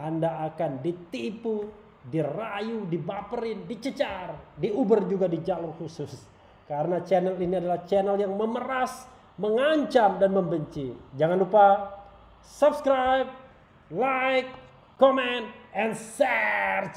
Anda akan ditipu, dirayu, dibaperin, dicecar, diuber juga di jalur khusus. Karena channel ini adalah channel yang memeras, mengancam dan membenci. Jangan lupa subscribe, like, comment, and share.